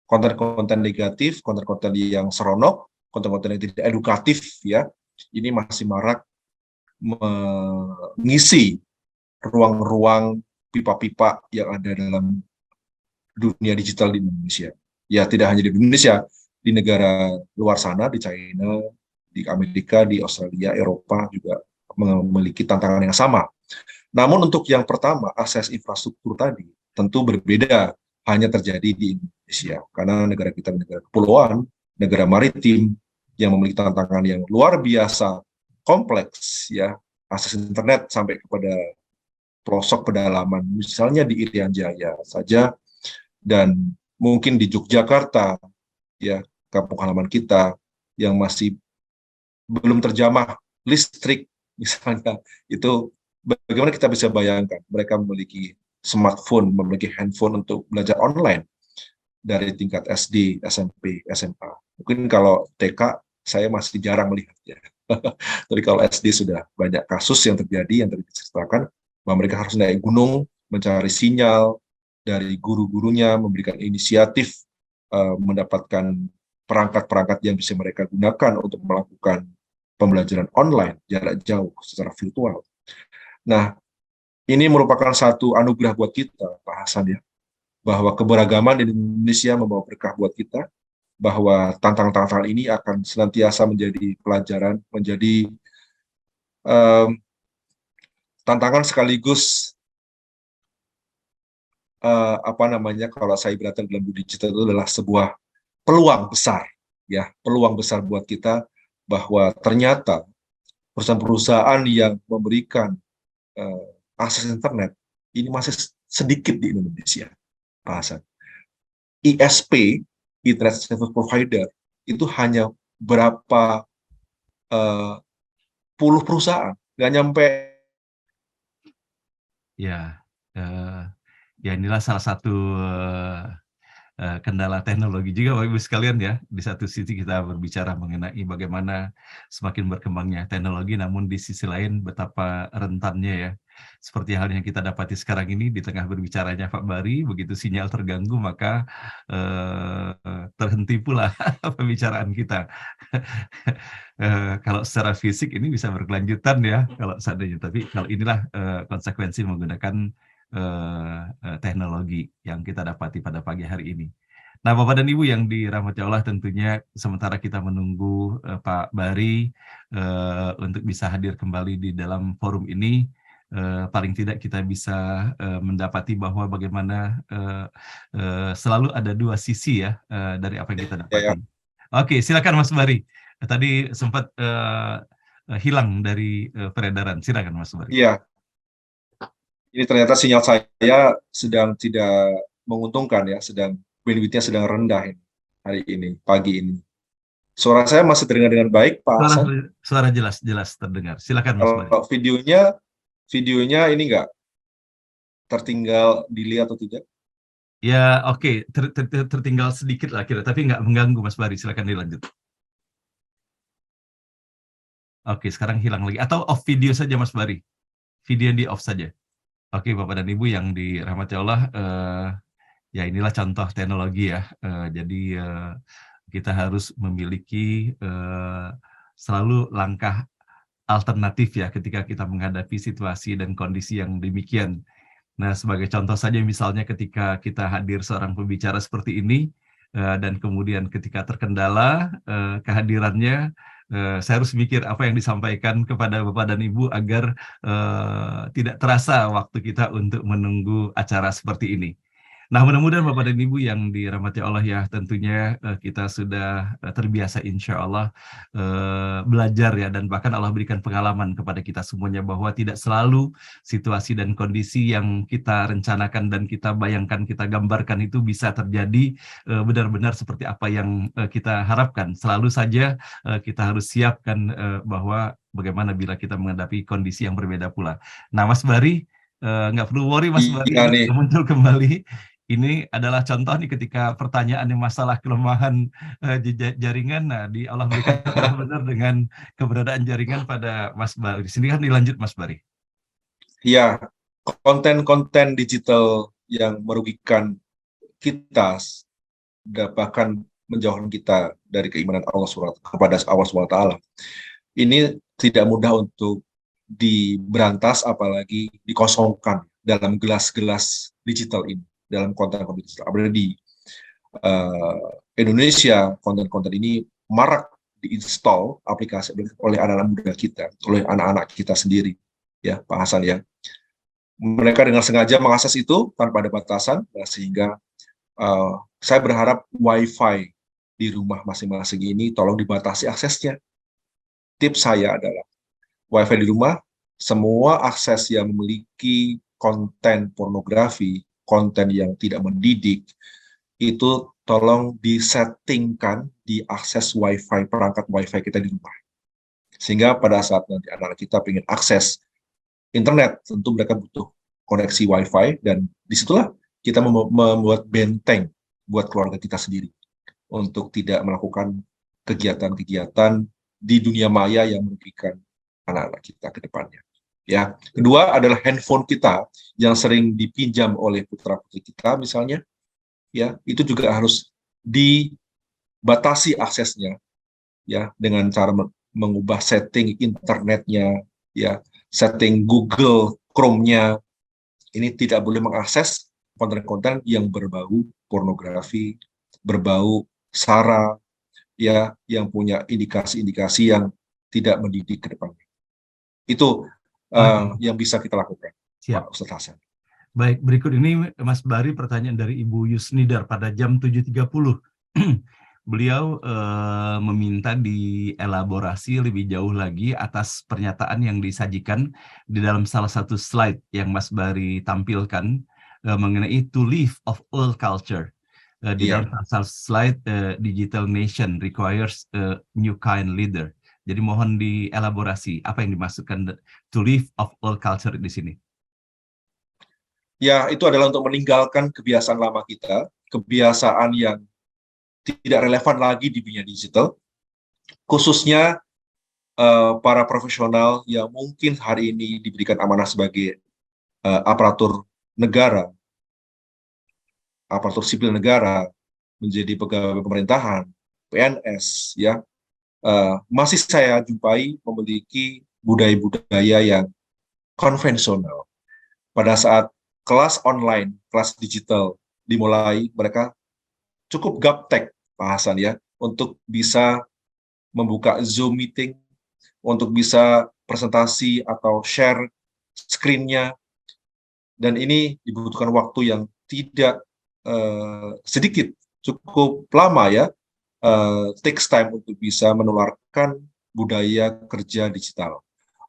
Konten-konten negatif, konten-konten yang seronok, konten-konten yang tidak edukatif ya. Ini masih marak mengisi ruang-ruang pipa-pipa yang ada dalam dunia digital di Indonesia. Ya, tidak hanya di Indonesia, di negara luar sana, di China, di Amerika, di Australia, Eropa juga memiliki tantangan yang sama. Namun untuk yang pertama, akses infrastruktur tadi tentu berbeda, hanya terjadi di Indonesia. Karena negara kita negara kepulauan, negara maritim, yang memiliki tantangan yang luar biasa kompleks, ya, akses internet sampai kepada pelosok pedalaman, misalnya di Irian Jaya saja, dan mungkin di Yogyakarta, ya, kampung halaman kita yang masih belum terjamah listrik, misalnya, itu bagaimana kita bisa bayangkan mereka memiliki smartphone, memiliki handphone untuk belajar online dari tingkat SD, SMP, SMA. Mungkin kalau TK saya masih jarang melihatnya. Tapi kalau SD sudah banyak kasus yang terjadi, yang diceritakan bahwa mereka harus naik gunung, mencari sinyal dari guru-gurunya, memberikan inisiatif, mendapatkan perangkat-perangkat yang bisa mereka gunakan untuk melakukan pembelajaran online jarak jauh secara virtual. Nah, ini merupakan satu anugerah buat kita, Pak Hasan ya, bahwa keberagaman di Indonesia membawa berkah buat kita, bahwa tantangan-tantangan ini akan senantiasa menjadi pelajaran, menjadi tantangan sekaligus kalau saya ibaratkan dalam dunia digital itu adalah sebuah peluang besar, ya, peluang besar buat kita bahwa ternyata perusahaan-perusahaan yang memberikan akses internet ini masih sedikit di Indonesia, Pak Hasan. ISP, Internet Service Provider, itu hanya berapa puluh perusahaan, nggak nyampe. Ya, ya inilah salah satu kendala teknologi juga Bapak Ibu sekalian ya. Di satu sisi kita berbicara mengenai bagaimana semakin berkembangnya teknologi, namun di sisi lain betapa rentannya ya. Seperti hal yang kita dapati sekarang ini di tengah berbicaranya Pak Bari, begitu sinyal terganggu maka terhenti pula pembicaraan kita. Kalau secara fisik ini bisa berkelanjutan ya kalau seandainya, tapi kalau inilah konsekuensi menggunakan teknologi yang kita dapati pada pagi hari ini. Nah, Bapak dan Ibu yang dirahmati Allah, tentunya sementara kita menunggu Pak Bari untuk bisa hadir kembali di dalam forum ini, paling tidak kita bisa mendapati bahwa bagaimana selalu ada dua sisi ya dari apa yang kita dapati. Ya. Oke, silakan Mas Bari. Tadi sempat hilang dari peredaran. Silakan Mas Bari. Iya. Ini ternyata sinyal saya sedang tidak menguntungkan ya, bandwidth-nya sedang rendah hari ini, pagi ini. Suara saya masih terdengar dengan baik, Pak Hasan? Suara jelas terdengar. Silakan Mas Bari. Kalau videonya ini enggak tertinggal dilihat atau tidak? Ya, oke. Tertinggal sedikit lah kira, tapi nggak mengganggu Mas Bari. Silakan dilanjut. Oke, sekarang hilang lagi. Atau off video saja Mas Bari. video di off saja. Oke, Bapak dan Ibu yang dirahmati Allah, ya inilah contoh teknologi ya. Jadi kita harus memiliki selalu langkah alternatif ya ketika kita menghadapi situasi dan kondisi yang demikian. Nah, sebagai contoh saja misalnya ketika kita hadir seorang pembicara seperti ini, dan kemudian ketika terkendala kehadirannya, saya harus mikir apa yang disampaikan kepada Bapak dan Ibu agar tidak terasa waktu kita untuk menunggu acara seperti ini. Nah, mudah-mudahan Bapak dan Ibu yang dirahmati Allah ya, tentunya kita sudah terbiasa insya Allah belajar ya, dan bahkan Allah berikan pengalaman kepada kita semuanya bahwa tidak selalu situasi dan kondisi yang kita rencanakan dan kita bayangkan, kita gambarkan itu bisa terjadi benar-benar seperti apa yang kita harapkan. Selalu saja kita harus siapkan bahwa bagaimana bila kita menghadapi kondisi yang berbeda pula. Nah, Mas Bari, nggak perlu worry Mas Bari, Iya nih. muncul kembali. Ini adalah contoh nih ketika pertanyaan yang masalah kelemahan jaringan. Nah, Allah berikan benar dengan keberadaan jaringan pada Mas Bari. Sini kan dilanjut Mas Bari. Ya, konten-konten digital yang merugikan kita, bahkan menjauhkan kita dari keimanan Allah kepada Allah SWT. Ini tidak mudah untuk diberantas, apalagi dikosongkan dalam gelas-gelas digital ini, dalam konten-konten digital. Apalagi di Indonesia, konten-konten ini marak diinstal aplikasi oleh anak-anak muda kita, oleh anak-anak kita sendiri, ya Pak Hasan ya. Mereka dengan sengaja mengakses itu tanpa ada batasan, sehingga saya berharap WiFi di rumah masing-masing ini tolong dibatasi aksesnya. Tips saya adalah WiFi di rumah, semua akses yang memiliki konten pornografi, konten yang tidak mendidik, itu tolong disettingkan di akses WiFi, perangkat WiFi kita di rumah. Sehingga pada saat nanti anak-anak kita ingin akses internet, tentu mereka butuh koneksi WiFi, dan disitulah kita membuat benteng buat keluarga kita sendiri untuk tidak melakukan kegiatan-kegiatan di dunia maya yang merugikan anak-anak kita ke depannya. Ya, kedua adalah handphone kita yang sering dipinjam oleh putra-putri kita misalnya, ya, itu juga harus dibatasi aksesnya, ya, dengan cara mengubah setting internetnya, ya, setting Google Chrome-nya. Ini tidak boleh mengakses konten-konten yang berbau pornografi, berbau sara, ya, yang punya indikasi-indikasi yang tidak mendidik ke depannya. Itu yang bisa kita lakukan, Siap. Pak Ustadz Hasan. Baik, berikut ini Mas Bari, pertanyaan dari Ibu Yusnidar pada jam 7.30. Beliau meminta dielaborasi lebih jauh lagi atas pernyataan yang disajikan di dalam salah satu slide yang Mas Bari tampilkan mengenai to live of old culture. Di dalam salah slide, digital nation requires a new kind leader. Jadi mohon dielaborasi apa yang dimaksudkan to live of old culture di sini. Ya, itu adalah untuk meninggalkan kebiasaan lama kita, kebiasaan yang tidak relevan lagi di dunia digital, khususnya para profesional yang mungkin hari ini diberikan amanah sebagai aparatur negara, aparatur sipil negara, menjadi pegawai pemerintahan, PNS, ya, masih saya jumpai memiliki budaya-budaya yang konvensional. Pada saat kelas online, kelas digital dimulai, mereka cukup gaptek, Pak Hasan ya, untuk bisa membuka Zoom meeting, untuk bisa presentasi atau share screen-nya, dan ini dibutuhkan waktu yang tidak sedikit, cukup lama ya, takes time untuk bisa menularkan budaya kerja digital,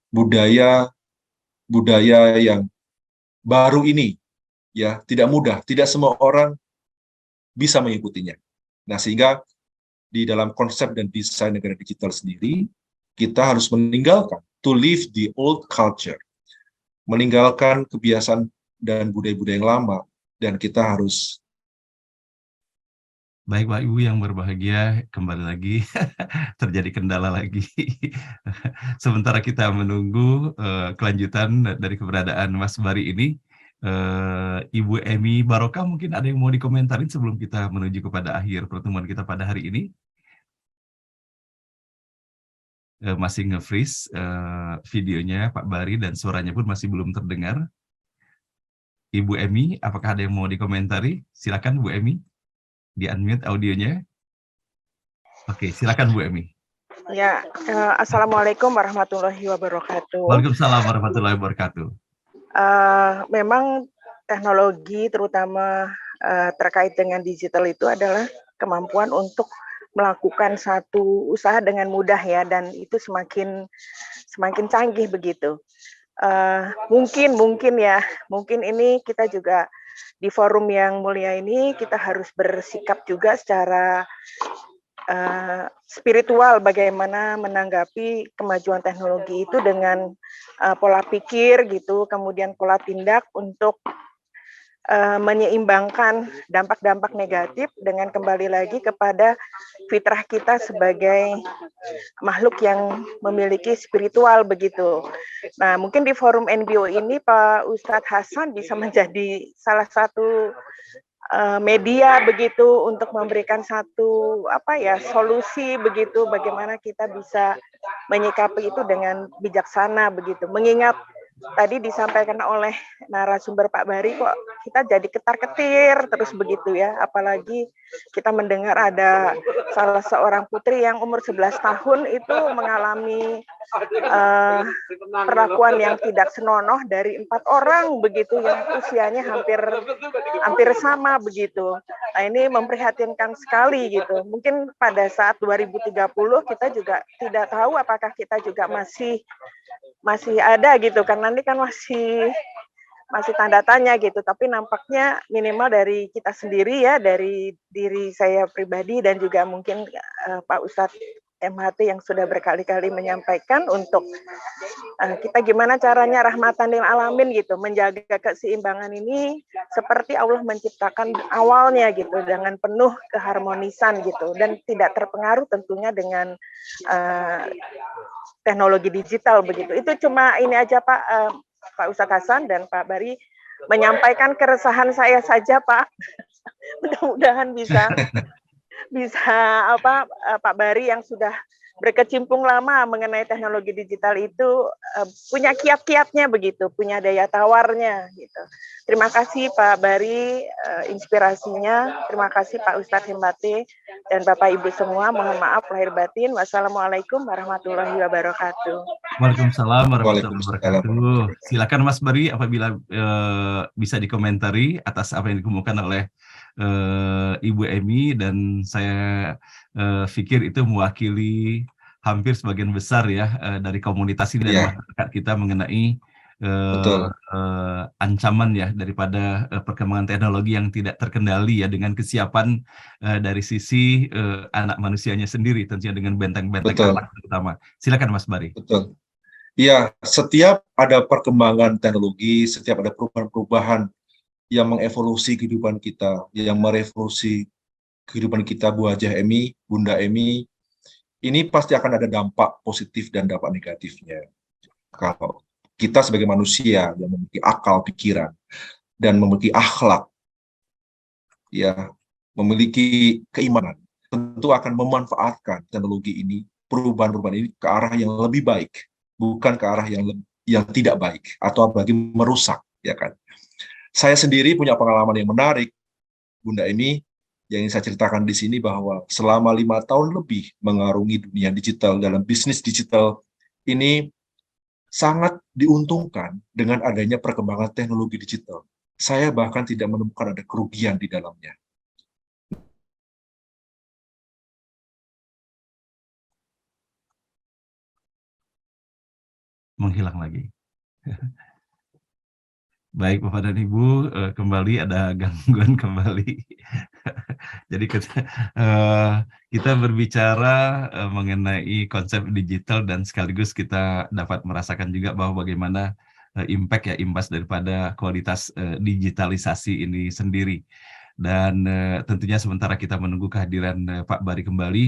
budaya yang baru ini, ya, tidak mudah, tidak semua orang bisa mengikutinya. Nah, sehingga di dalam konsep dan desain negara digital sendiri, kita harus meninggalkan, to leave the old culture, meninggalkan kebiasaan dan budaya-budaya yang lama, dan kita harus Baik Bapak Ibu yang berbahagia, kembali lagi terjadi kendala lagi. Sementara kita menunggu kelanjutan dari keberadaan Mas Bari ini, Ibu Emi Barokah mungkin ada yang mau dikomentarin sebelum kita menuju kepada akhir pertemuan kita pada hari ini. Masih nge-freeze videonya Pak Bari dan suaranya pun masih belum terdengar. Ibu Emi, apakah ada yang mau dikomentari? Silakan Bu Emi, di-unmute audionya. Oke, silakan Bu Emi. Ya, Assalamualaikum warahmatullahi wabarakatuh. Waalaikumsalam warahmatullahi wabarakatuh. Memang teknologi terutama terkait dengan digital itu adalah kemampuan untuk melakukan satu usaha dengan mudah ya, dan itu semakin canggih begitu. Mungkin ini kita juga di forum yang mulia ini kita harus bersikap juga secara spiritual, bagaimana menanggapi kemajuan teknologi itu dengan pola pikir gitu, kemudian pola tindak untuk menyeimbangkan dampak-dampak negatif dengan kembali lagi kepada fitrah kita sebagai makhluk yang memiliki spiritual begitu. Nah, mungkin di forum NBO ini Pak Ustadz Hasan bisa menjadi salah satu media begitu untuk memberikan satu solusi begitu, bagaimana kita bisa menyikapi itu dengan bijaksana begitu, mengingat tadi disampaikan oleh narasumber Pak Bari, kok kita jadi ketar-ketir terus begitu ya, apalagi kita mendengar ada salah seorang putri yang umur 11 tahun itu mengalami perlakuan yang tidak senonoh dari 4 orang begitu yang usianya hampir sama begitu. Nah, ini memprihatinkan sekali gitu. Mungkin pada saat 2030 kita juga tidak tahu apakah kita juga masih ada gitu, karena ini kan masih tanda tanya gitu, tapi nampaknya minimal dari kita sendiri ya, dari diri saya pribadi dan juga mungkin Pak Ustadz MHT yang sudah berkali-kali menyampaikan untuk kita gimana caranya rahmatan lil alamin gitu, menjaga keseimbangan ini seperti Allah menciptakan awalnya gitu, dengan penuh keharmonisan gitu, dan tidak terpengaruh tentunya dengan teknologi digital begitu. Itu cuma ini aja Pak Ustadz Hasan dan Pak Bari menyampaikan keresahan saya saja Pak. Mudah-mudahan bisa Pak Bari yang sudah berkecimpung lama mengenai teknologi digital itu punya kiat-kiatnya begitu, punya daya tawarnya gitu. Terima kasih Pak Bari inspirasinya, terima kasih Pak Ustadz Hembate dan Bapak Ibu semua, mohon maaf lahir batin. Wassalamualaikum warahmatullahi wabarakatuh. Waalaikumsalam warahmatullahi wabarakatuh. Silakan Mas Bari apabila bisa dikomentari atas apa yang dikemukakan oleh Ibu Emi, dan saya pikir itu mewakili hampir sebagian besar ya dari komunitas ini dan masyarakat kita mengenai ancaman ya daripada perkembangan teknologi yang tidak terkendali ya, dengan kesiapan dari sisi anak manusianya sendiri, tentunya dengan benteng-benteng anak terutama. Silakan Mas Bari. Betul. Ya, setiap ada perkembangan teknologi, setiap ada perubahan-perubahan yang mengevolusi kehidupan kita, yang merevolusi kehidupan kita, Bu Hajah Emi, Bunda Emi, ini pasti akan ada dampak positif dan dampak negatifnya. Kalau kita sebagai manusia yang memiliki akal pikiran dan memiliki akhlak, ya, memiliki keimanan, tentu akan memanfaatkan teknologi ini, perubahan-perubahan ini ke arah yang lebih baik, bukan ke arah yang tidak baik atau bagi merusak, ya kan? Saya sendiri punya pengalaman yang menarik, Bunda Emi, yang ingin saya ceritakan di sini, bahwa selama 5 tahun lebih mengarungi dunia digital dalam bisnis digital ini sangat diuntungkan dengan adanya perkembangan teknologi digital. Saya bahkan tidak menemukan ada kerugian di dalamnya. Menghilang lagi. Baik Bapak dan Ibu, kembali ada gangguan kembali. Jadi kita berbicara mengenai konsep digital dan sekaligus kita dapat merasakan juga bahwa bagaimana impact ya, imbas daripada kualitas digitalisasi ini sendiri. Dan tentunya sementara kita menunggu kehadiran Pak Bari kembali,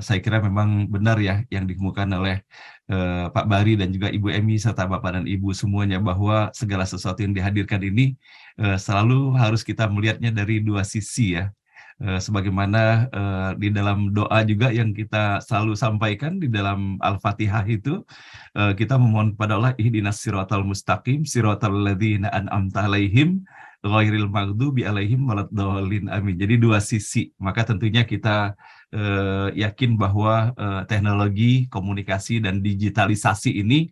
saya kira memang benar ya yang dikemukakan oleh Pak Bari dan juga Ibu Emi serta Bapak dan Ibu semuanya, bahwa segala sesuatu yang dihadirkan ini selalu harus kita melihatnya dari dua sisi ya. Sebagaimana di dalam doa juga yang kita selalu sampaikan di dalam Al-Fatihah itu, kita memohon kepada Allah, ihdinas siratal mustaqim siratal ladzina an'amta alaihim ghairil maghdubi alaihim waladdallin, amin. Jadi dua sisi. Maka tentunya kita yakin bahwa teknologi, komunikasi dan digitalisasi ini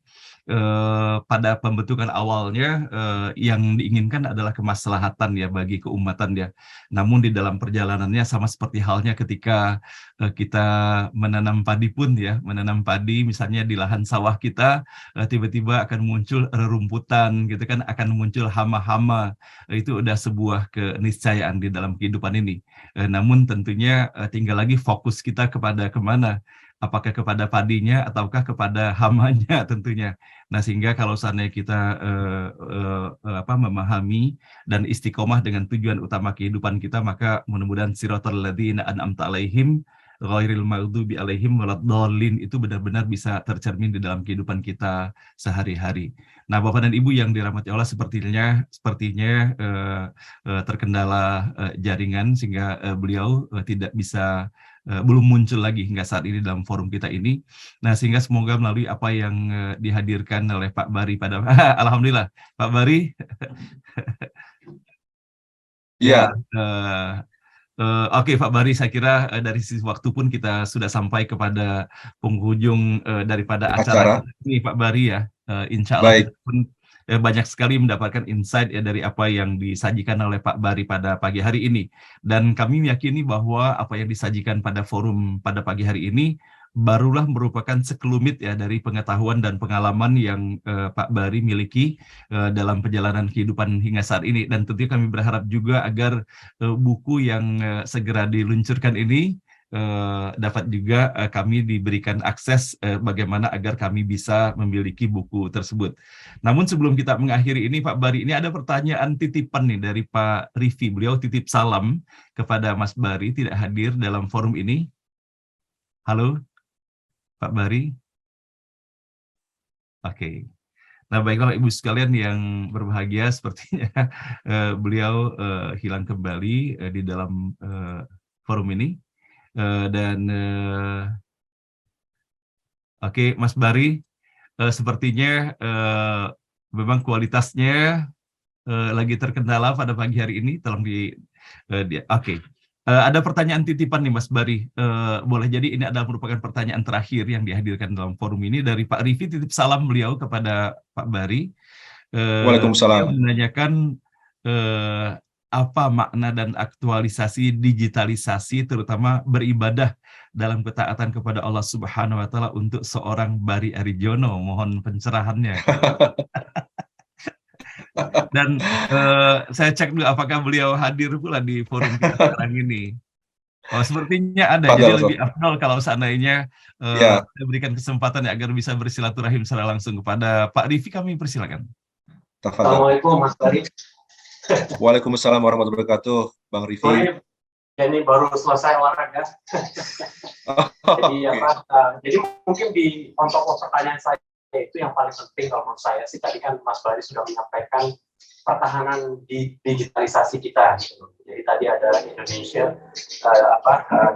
pada pembentukan awalnya yang diinginkan adalah kemaslahatan ya bagi keumatan ya. Namun di dalam perjalanannya sama seperti halnya ketika kita menanam padi pun ya, menanam padi misalnya di lahan sawah kita, tiba-tiba akan muncul rerumputan gitu kan, akan muncul hama-hama. Itu udah sebuah keniscayaan di dalam kehidupan ini. Namun tentunya tinggal lagi fokus kita kepada kemana, apakah kepada padinya ataukah kepada hamanya tentunya. Nah, sehingga kalau seandainya kita memahami dan istiqomah dengan tujuan utama kehidupan kita, maka mudah-mudahan siratal ladzina an'amta alaihim ghairil maghdubi alaihim waladdallin itu benar-benar bisa tercermin di dalam kehidupan kita sehari-hari. Nah, Bapak dan Ibu yang dirahmati Allah, sepertinya terkendala jaringan sehingga beliau tidak bisa, belum muncul lagi hingga saat ini dalam forum kita ini. Nah, sehingga semoga melalui apa yang dihadirkan oleh Pak Bari pada Alhamdulillah, Pak Bari. Iya. Oke, Pak Bari, saya kira dari sisi waktu pun kita sudah sampai kepada penghujung daripada acara ini, Pak Bari ya. Insya Allah kita pun banyak sekali mendapatkan insight ya dari apa yang disajikan oleh Pak Bari pada pagi hari ini. Dan kami meyakini bahwa apa yang disajikan pada forum pada pagi hari ini barulah merupakan sekelumit ya dari pengetahuan dan pengalaman yang Pak Bari miliki dalam perjalanan kehidupan hingga saat ini. Dan tentunya kami berharap juga agar buku yang segera diluncurkan ini dapat juga kami diberikan akses bagaimana agar kami bisa memiliki buku tersebut. Namun sebelum kita mengakhiri ini, Pak Bari, ini ada pertanyaan titipan nih dari Pak Rifi. Beliau titip salam kepada Mas Bari, tidak hadir dalam forum ini. Halo, Pak Bari. Oke. Nah, baiklah Ibu sekalian yang berbahagia, sepertinya beliau hilang kembali di dalam forum ini. Dan oke, Mas Bari, sepertinya memang kualitasnya lagi terkendala pada pagi hari ini. Tolong oke. Ada pertanyaan titipan nih Mas Bari, boleh jadi ini adalah merupakan pertanyaan terakhir yang dihadirkan dalam forum ini dari Pak Rifi, titip salam beliau kepada Pak Bari. Waalaikumsalam. Beliau menanyakan apa makna dan aktualisasi digitalisasi terutama beribadah dalam ketaatan kepada Allah Subhanahu wa taala untuk seorang Bari Arijono. Mohon pencerahannya. Dan saya cek dulu apakah beliau hadir pula di forum kita sekarang ini. Oh, sepertinya ada. Jadi lebih afdal kalau seandainya saya berikan kesempatan ya agar bisa bersilaturahim secara langsung kepada Pak Rifi. Kami persilakan. Assalamualaikum Mas Bari. Waalaikumsalam warahmatullahi wabarakatuh, Bang Rifi. Ini baru selesai olahraga. Jadi mungkin untuk pertanyaan saya itu yang paling penting kalau menurut saya sih, tadi kan Mas Bari sudah menyampaikan pertahanan di digitalisasi kita. Jadi tadi ada Indonesia,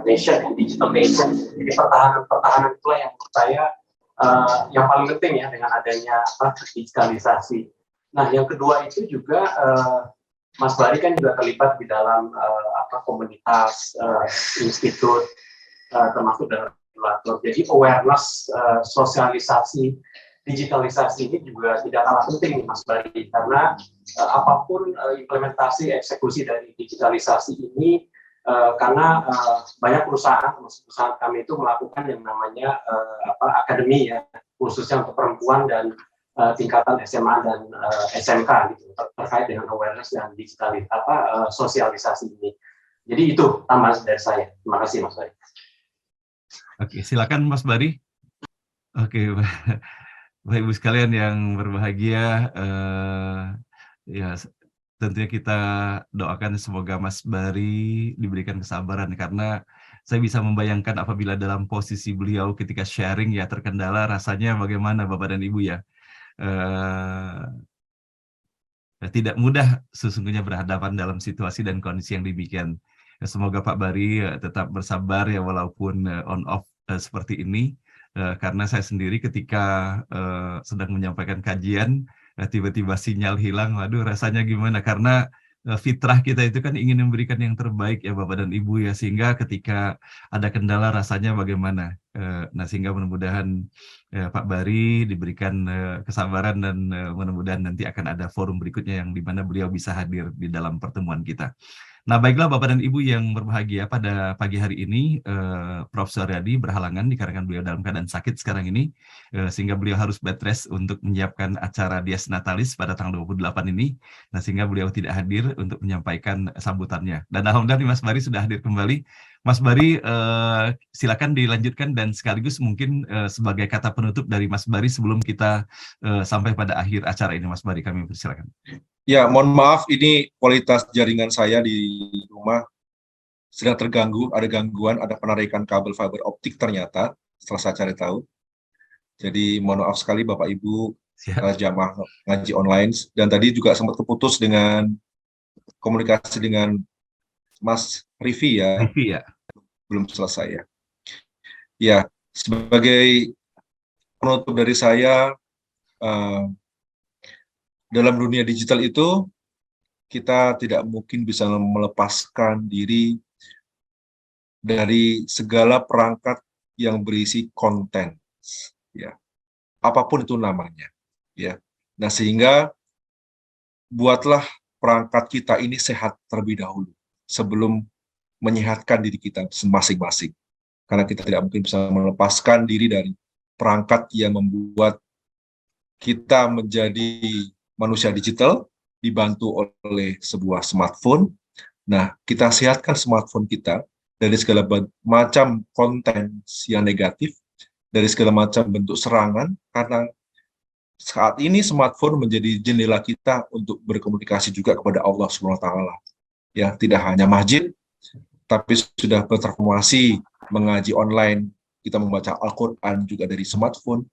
Nation and Digital Nation. Jadi pertahanan itulah yang menurut saya yang paling penting ya dengan adanya digitalisasi. Nah, yang kedua itu juga Mas Bari kan juga terlibat di dalam komunitas, institut, termasuk dalam regulator. Jadi awareness, sosialisasi, digitalisasi ini juga tidak kalah penting nih Mas Bari, karena apapun implementasi eksekusi dari digitalisasi ini, karena banyak perusahaan, termasuk perusahaan kami itu melakukan yang namanya akademi ya, khususnya untuk perempuan dan tingkatan SMA dan SMK gitu, terkait dengan awareness dan sosialisasi ini. Jadi itu tambahan dari saya. Terima kasih Mas Bari. Oke, silakan Mas Bari. Oke, Bapak Ibu sekalian yang berbahagia, ya tentunya kita doakan semoga Mas Bari diberikan kesabaran, karena saya bisa membayangkan apabila dalam posisi beliau ketika sharing ya terkendala, rasanya bagaimana Bapak dan Ibu ya. Tidak mudah sesungguhnya berhadapan dalam situasi dan kondisi yang demikian. Semoga Pak Bari tetap bersabar ya walaupun on off seperti ini, karena saya sendiri ketika sedang menyampaikan kajian tiba-tiba sinyal hilang, waduh rasanya gimana, karena fitrah kita itu kan ingin memberikan yang terbaik ya Bapak dan Ibu ya, sehingga ketika ada kendala rasanya bagaimana. Nah sehingga mudah-mudahan Pak Bari diberikan kesabaran dan mudah-mudahan nanti akan ada forum berikutnya yang di mana beliau bisa hadir di dalam pertemuan kita. Nah baiklah Bapak dan Ibu yang berbahagia, pada pagi hari ini Prof. Suryadi berhalangan dikarenakan beliau dalam keadaan sakit sekarang ini, sehingga beliau harus bed rest untuk menyiapkan acara Dies Natalis pada tanggal 28 ini. Nah sehingga beliau tidak hadir untuk menyampaikan sambutannya. Dan alhamdulillah Mas Bari sudah hadir kembali. Mas Bari silakan dilanjutkan dan sekaligus mungkin sebagai kata penutup dari Mas Bari sebelum kita sampai pada akhir acara ini. Mas Bari, kami persilakan. Ya, mohon maaf, ini kualitas jaringan saya di rumah sedang terganggu, ada gangguan, ada penarikan kabel fiber optik ternyata, setelah saya cari tahu. Jadi mohon maaf sekali Bapak Ibu jamaah ngaji online, dan tadi juga sempat keputus dengan komunikasi dengan Mas Rivi ya, belum selesai ya. Ya, sebagai penutup dari saya, dalam dunia digital itu kita tidak mungkin bisa melepaskan diri dari segala perangkat yang berisi konten, ya, apapun itu namanya, ya. Nah sehingga buatlah perangkat kita ini sehat terlebih dahulu sebelum menyehatkan diri kita masing-masing, karena kita tidak mungkin bisa melepaskan diri dari perangkat yang membuat kita menjadi manusia digital dibantu oleh sebuah smartphone. Nah, kita sehatkan smartphone kita dari segala macam konten yang negatif, dari segala macam bentuk serangan, karena saat ini smartphone menjadi jendela kita untuk berkomunikasi juga kepada Allah SWT. Ya, tidak hanya masjid, tapi sudah bertransformasi mengaji online, kita membaca Al-Quran juga dari smartphone.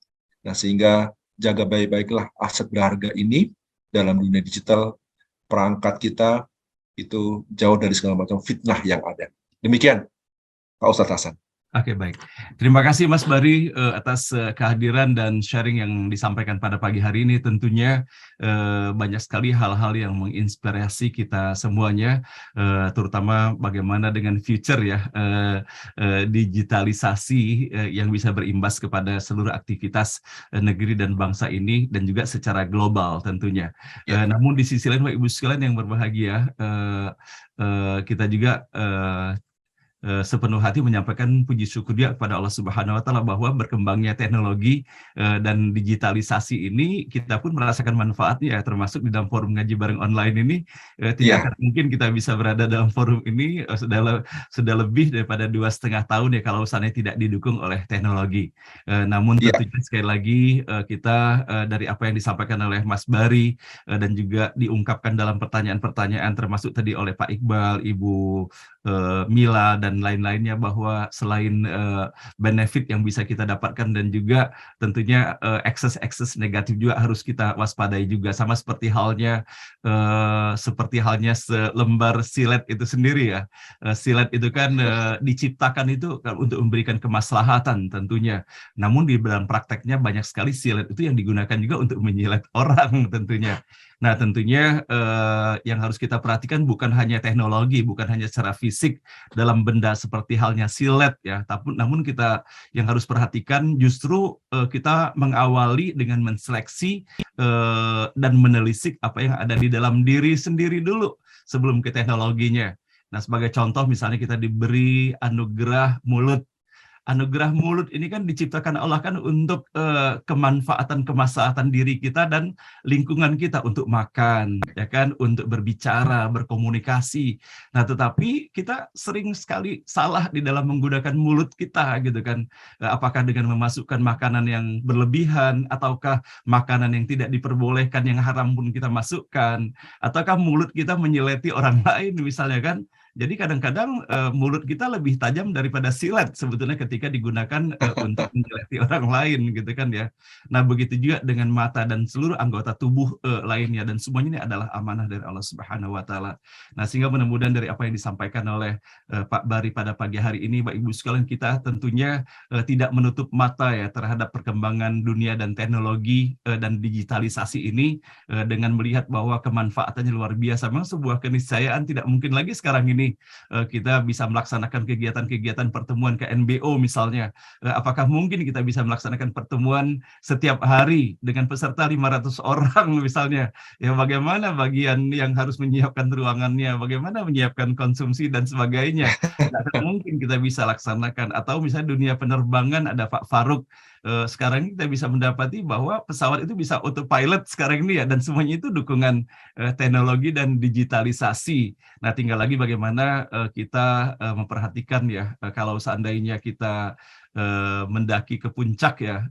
Nah, sehingga jaga baik-baiklah aset berharga ini dalam dunia digital, perangkat kita itu jauh dari segala macam fitnah yang ada. Demikian, Pak Ustadz Hasan. Oke, baik. Terima kasih Mas Bari atas kehadiran dan sharing yang disampaikan pada pagi hari ini. Tentunya banyak sekali hal-hal yang menginspirasi kita semuanya, terutama bagaimana dengan future ya, digitalisasi yang bisa berimbas kepada seluruh aktivitas negeri dan bangsa ini, dan juga secara global tentunya. Namun di sisi lain, Bapak Ibu sekalian yang berbahagia, kita juga sepenuh hati menyampaikan puji syukur dia kepada Allah Subhanahu wa Ta'ala bahwa berkembangnya teknologi dan digitalisasi ini kita pun merasakan manfaatnya, termasuk di dalam forum ngaji bareng online ini. Tidak akan mungkin kita bisa berada dalam forum ini sudah lebih daripada 2,5 tahun ya kalau misalnya tidak didukung oleh teknologi. Namun tentunya sekali lagi kita dari apa yang disampaikan oleh Mas Bari dan juga diungkapkan dalam pertanyaan-pertanyaan termasuk tadi oleh Pak Iqbal, Ibu Mila dan lain-lainnya, bahwa selain benefit yang bisa kita dapatkan dan juga tentunya akses negatif juga harus kita waspadai juga, sama seperti halnya selembar silet itu sendiri ya. Silet itu kan diciptakan itu untuk memberikan kemaslahatan tentunya. Namun di dalam prakteknya banyak sekali silet itu yang digunakan juga untuk menyilet orang tentunya. Nah tentunya yang harus kita perhatikan bukan hanya teknologi, bukan hanya secara fisik dalam benda seperti halnya silet ya, namun kita yang harus perhatikan justru kita mengawali dengan menseleksi dan menelisik apa yang ada di dalam diri sendiri dulu sebelum ke teknologinya. Nah sebagai contoh misalnya kita diberi anugerah mulut, anugerah mulut ini kan diciptakan Allah kan untuk kemanfaatan kemaslahatan diri kita dan lingkungan kita, untuk makan, ya kan, untuk berbicara, berkomunikasi. Nah, tetapi kita sering sekali salah di dalam menggunakan mulut kita gitu kan. Apakah dengan memasukkan makanan yang berlebihan, ataukah makanan yang tidak diperbolehkan yang haram pun kita masukkan, ataukah mulut kita menyeleti orang lain misalnya kan. Jadi kadang-kadang mulut kita lebih tajam daripada silet sebetulnya ketika digunakan untuk menjeleti orang lain gitu kan ya. Nah, begitu juga dengan mata dan seluruh anggota tubuh lainnya, dan semuanya ini adalah amanah dari Allah Subhanahu wa taala. Nah, sehingga mudah-mudahan dari apa yang disampaikan oleh Pak Bari pada pagi hari ini, Bapak Ibu sekalian, kita tentunya tidak menutup mata ya terhadap perkembangan dunia dan teknologi dan digitalisasi ini, dengan melihat bahwa kemanfaatannya luar biasa. Memang sebuah keniscayaan tidak mungkin lagi sekarang ini kita bisa melaksanakan kegiatan-kegiatan pertemuan KNBO misalnya. Apakah mungkin kita bisa melaksanakan pertemuan setiap hari dengan peserta 500 orang misalnya? Ya, bagaimana bagian yang harus menyiapkan ruangannya, bagaimana menyiapkan konsumsi dan sebagainya. Tidak mungkin kita bisa laksanakan. Atau misalnya dunia penerbangan, ada Pak Faruk. Sekarang kita bisa mendapati bahwa pesawat itu bisa autopilot sekarang ini ya, dan semuanya itu dukungan teknologi dan digitalisasi. Nah, tinggal lagi bagaimana kita memperhatikan ya, kalau seandainya kita mendaki ke puncak ya,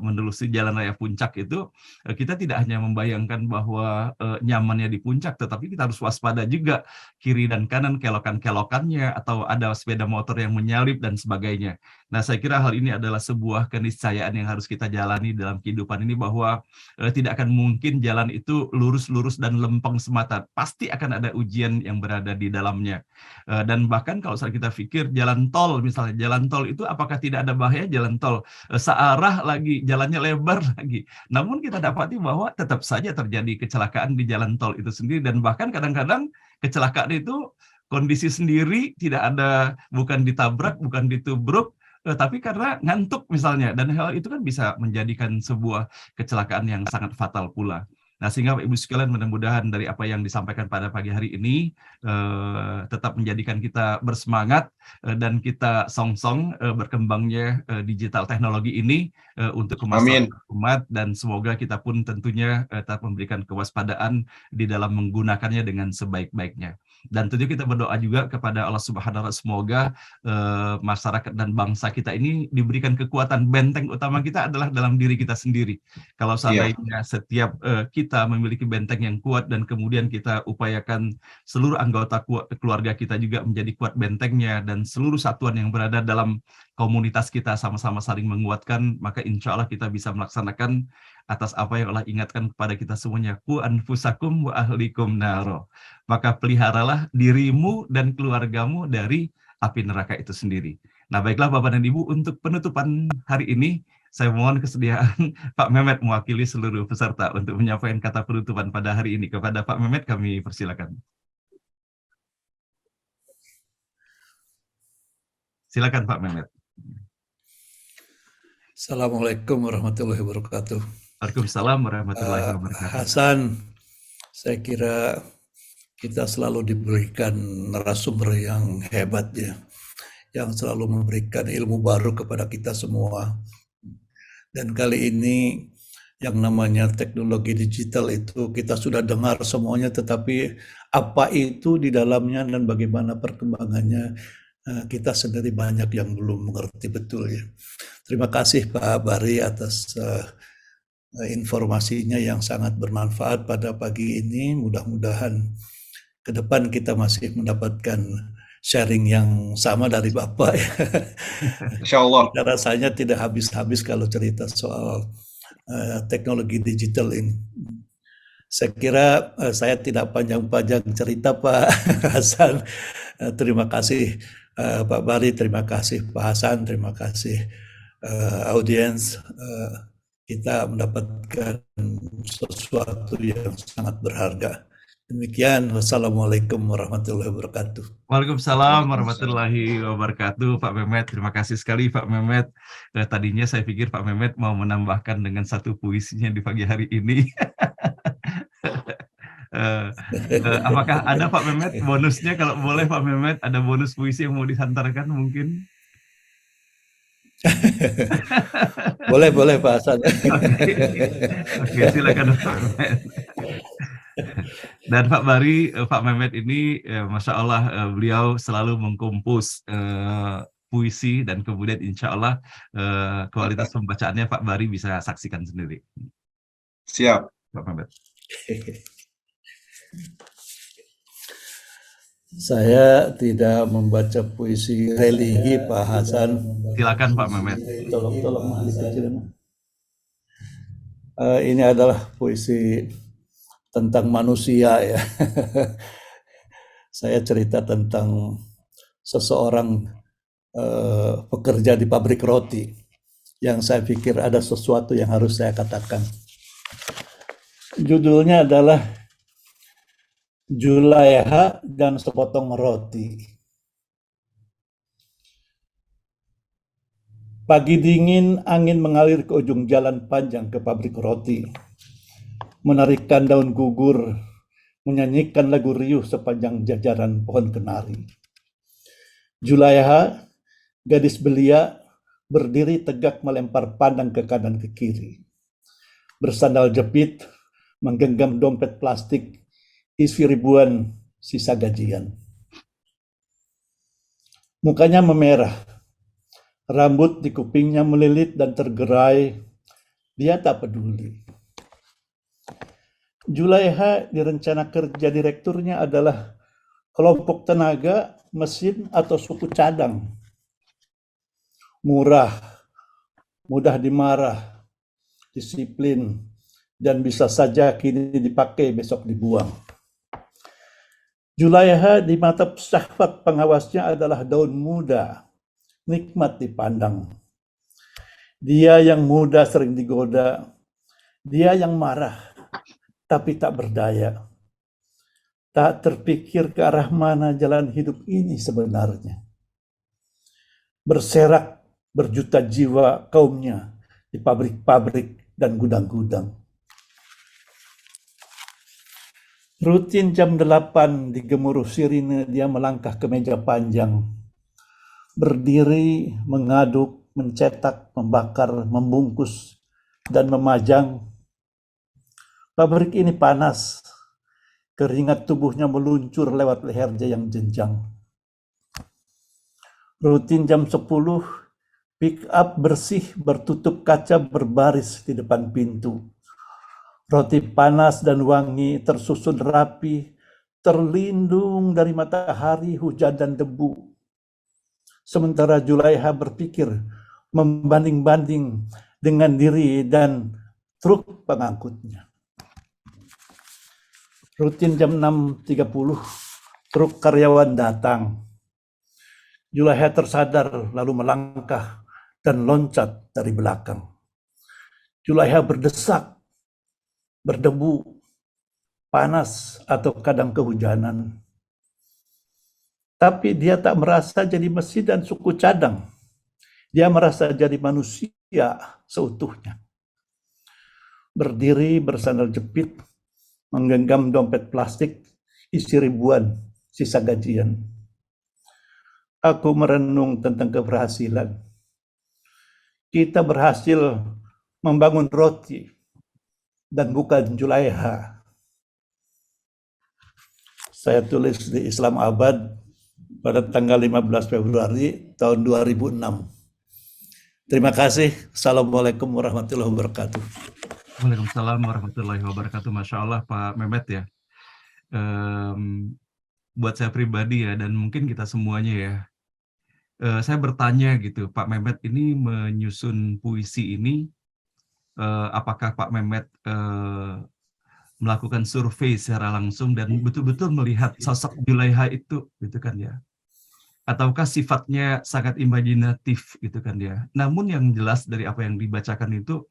menelusuri jalan raya puncak itu, kita tidak hanya membayangkan bahwa nyamannya di puncak, tetapi kita harus waspada juga kiri dan kanan kelokan-kelokannya, atau ada sepeda motor yang menyalip dan sebagainya. Nah, saya kira hal ini adalah sebuah keniscayaan yang harus kita jalani dalam kehidupan ini, bahwa tidak akan mungkin jalan itu lurus-lurus dan lempeng semata. Pasti akan ada ujian yang berada di dalamnya. Dan bahkan kalau kita pikir jalan tol misalnya, jalan tol itu apakah tidak ada bahaya? Jalan tol searah lagi, jalannya lebar lagi. Namun kita dapati bahwa tetap saja terjadi kecelakaan di jalan tol itu sendiri, dan bahkan kadang-kadang kecelakaan itu kondisi sendiri, tidak ada, bukan ditabrak, bukan ditubruk, tapi karena ngantuk misalnya, dan hal itu kan bisa menjadikan sebuah kecelakaan yang sangat fatal pula. Nah, sehingga Bapak Ibu sekalian, mudah-mudahan dari apa yang disampaikan pada pagi hari ini tetap menjadikan kita bersemangat dan kita song-song berkembangnya digital teknologi ini untuk kemaslahatan umat, dan semoga kita pun tentunya tetap memberikan kewaspadaan di dalam menggunakannya dengan sebaik-baiknya. Dan tentu kita berdoa juga kepada Allah Subhanahu wa Ta'ala, semoga masyarakat dan bangsa kita ini diberikan kekuatan. Benteng utama kita adalah dalam diri kita sendiri. Kalau seandainya setiap kita memiliki benteng yang kuat, dan kemudian kita upayakan seluruh anggota keluarga kita juga menjadi kuat bentengnya, dan seluruh satuan yang berada dalam komunitas kita sama-sama saling menguatkan, maka insya Allah kita bisa melaksanakan atas apa yang Allah ingatkan kepada kita semuanya, ku anfusakum wa ahlikum naro. Maka peliharalah dirimu dan keluargamu dari api neraka itu sendiri. Nah, baiklah Bapak dan Ibu, untuk penutupan hari ini saya mohon kesediaan Pak Mehmet mewakili seluruh peserta untuk menyampaikan kata penutupan pada hari ini. Kepada Pak Mehmet kami persilakan. Silakan Pak Mehmet. Assalamualaikum warahmatullahi wabarakatuh. Waalaikumsalam warahmatullahi wabarakatuh. Hasan, saya kira kita selalu diberikan narasumber yang hebat ya, yang selalu memberikan ilmu baru kepada kita semua. Dan kali ini yang namanya teknologi digital itu kita sudah dengar semuanya, tetapi apa itu di dalamnya dan bagaimana perkembangannya, kita sendiri banyak yang belum mengerti betul ya. Terima kasih Pak Bari atas informasinya yang sangat bermanfaat pada pagi ini. Mudah-mudahan ke depan kita masih mendapatkan sharing yang sama dari Bapak. Insya Allah. Rasanya tidak habis-habis kalau cerita soal teknologi digital ini. Saya kira saya tidak panjang-panjang cerita Pak Hasan. Terima kasih Pak Bari, terima kasih Pak Hasan, terima kasih audiens. Kita mendapatkan sesuatu yang sangat berharga. Demikian, wassalamualaikum warahmatullahi wabarakatuh. Waalaikumsalam warahmatullahi wabarakatuh, Pak Mehmet. Terima kasih sekali Pak Mehmet. Tadinya saya pikir Pak Mehmet mau menambahkan dengan satu puisinya di pagi hari ini. Apakah ada Pak Mehmet bonusnya? Kalau boleh Pak Mehmet, ada bonus puisi yang mau dihantarkan mungkin? Boleh Pak Hasan. Oke, silakan Pak Mehmet. Dan Pak Bari, Pak Mehmet ini, Masya Allah, beliau selalu mengkompos puisi dan kemudian insya Allah kualitas pembacaannya Pak Bari bisa saksikan sendiri. Siap. Pak Mehmet. Saya tidak membaca puisi religi Pak Hasan. Silakan Pak Mehmet. Tolong ahli kecil. Ini adalah puisi tentang manusia ya. Saya cerita tentang seseorang pekerja di pabrik roti yang saya pikir ada sesuatu yang harus saya katakan. Judulnya adalah Julaiha dan Sepotong Roti. Pagi dingin, angin mengalir ke ujung jalan panjang ke pabrik roti. Menarikkan daun gugur, menyanyikan lagu riuh sepanjang jajaran pohon kenari. Julaiha, gadis belia, berdiri tegak melempar pandang ke kanan ke kiri. Bersandal jepit, menggenggam dompet plastik, isi ribuan sisa gajian. Mukanya memerah, rambut di kupingnya melilit dan tergerai, dia tak peduli. Julaiha di rencana kerja direkturnya adalah kelompok tenaga, mesin, atau suku cadang. Murah, mudah dimarah, disiplin, dan bisa saja kini dipakai, besok dibuang. Julaiha di mata syahwat pengawasnya adalah daun muda, nikmat dipandang. Dia yang muda sering digoda, dia yang marah, tapi tak berdaya. Tak terpikir ke arah mana jalan hidup ini sebenarnya. Berserak berjuta jiwa kaumnya di pabrik-pabrik dan gudang-gudang. Rutin jam 8 di gemuruh sirine dia melangkah ke meja panjang. Berdiri, mengaduk, mencetak, membakar, membungkus, dan memajang. Pabrik ini panas. Keringat tubuhnya meluncur lewat lehernya yang jenjang. Rutin jam 10, pick up bersih bertutup kaca berbaris di depan pintu. Roti panas dan wangi tersusun rapi, terlindung dari matahari, hujan, dan debu. Sementara Julaiha berpikir membanding-banding dengan diri dan truk pengangkutnya. Rutin jam 6.30, truk karyawan datang. Julaiha tersadar lalu melangkah dan loncat dari belakang. Julaiha berdesak, berdebu, panas, atau kadang kehujanan. Tapi dia tak merasa jadi mesin dan suku cadang. Dia merasa jadi manusia seutuhnya. Berdiri bersandal jepit, menggenggam dompet plastik, isi ribuan sisa gajian. Aku merenung tentang keberhasilan. Kita berhasil membangun roti, dan bukan Julaiha. Saya tulis di Islamabad pada tanggal 15 Februari tahun 2006. Terima kasih. Assalamualaikum warahmatullahi wabarakatuh. Waalaikumsalam warahmatullahi wabarakatuh. Masya Allah Pak Mehmet ya. Buat saya pribadi ya, dan mungkin kita semuanya ya. Saya bertanya gitu, Pak Mehmet ini menyusun puisi ini, apakah Pak Mehmet melakukan survei secara langsung dan betul-betul melihat sosok Julaiha itu, gitu kan ya? Ataukah sifatnya sangat imajinatif, gitu kan ya? Namun yang jelas dari apa yang dibacakan itu,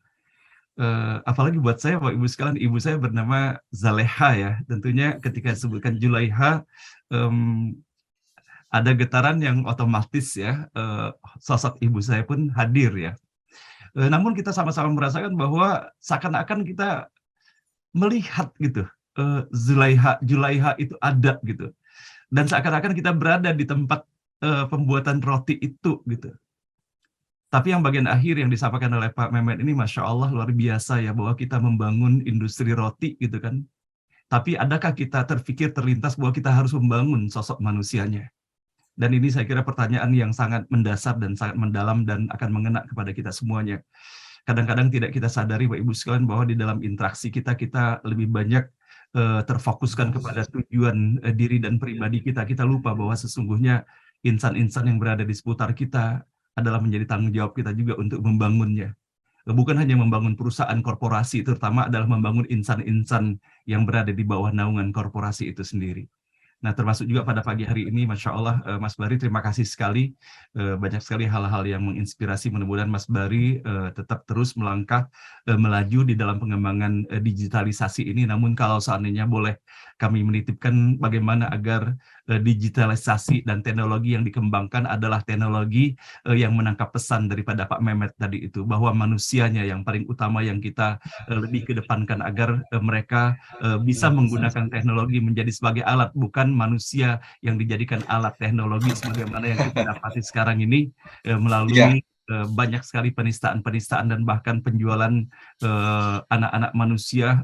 apalagi buat saya, Pak Ibu sekalian, ibu saya bernama Zaleha ya. Tentunya ketika disebutkan Julaiha, ada getaran yang otomatis ya, sosok ibu saya pun hadir ya. Namun kita sama-sama merasakan bahwa seakan-akan kita melihat gitu, Julaiha itu ada gitu. Dan seakan-akan kita berada di tempat pembuatan roti itu gitu. Tapi yang bagian akhir yang disampaikan oleh Pak Mehmet ini, Masya Allah, luar biasa ya, bahwa kita membangun industri roti gitu kan. Tapi adakah kita terfikir terlintas bahwa kita harus membangun sosok manusianya? Dan ini saya kira pertanyaan yang sangat mendasar dan sangat mendalam dan akan mengena kepada kita semuanya. Kadang-kadang tidak kita sadari, Bapak Ibu sekalian, bahwa di dalam interaksi kita lebih banyak terfokuskan kepada tujuan diri dan pribadi kita. Kita lupa bahwa sesungguhnya insan-insan yang berada di seputar kita adalah menjadi tanggung jawab kita juga untuk membangunnya. Bukan hanya membangun perusahaan korporasi, terutama adalah membangun insan-insan yang berada di bawah naungan korporasi itu sendiri. Nah, termasuk juga pada pagi hari ini, Masya Allah, Mas Bari, terima kasih sekali. Banyak sekali hal-hal yang menginspirasi. Mudah-mudahan Mas Bari tetap terus melangkah, melaju di dalam pengembangan digitalisasi ini. Namun kalau seandainya boleh kami menitipkan bagaimana agar digitalisasi dan teknologi yang dikembangkan adalah teknologi yang menangkap pesan daripada Pak Mehmet tadi itu, bahwa manusianya yang paling utama yang kita lebih kedepankan, agar mereka bisa menggunakan teknologi menjadi sebagai alat, bukan manusia yang dijadikan alat teknologi sebagaimana yang kita dapati sekarang ini melalui banyak sekali penistaan-penistaan dan bahkan penjualan anak-anak manusia,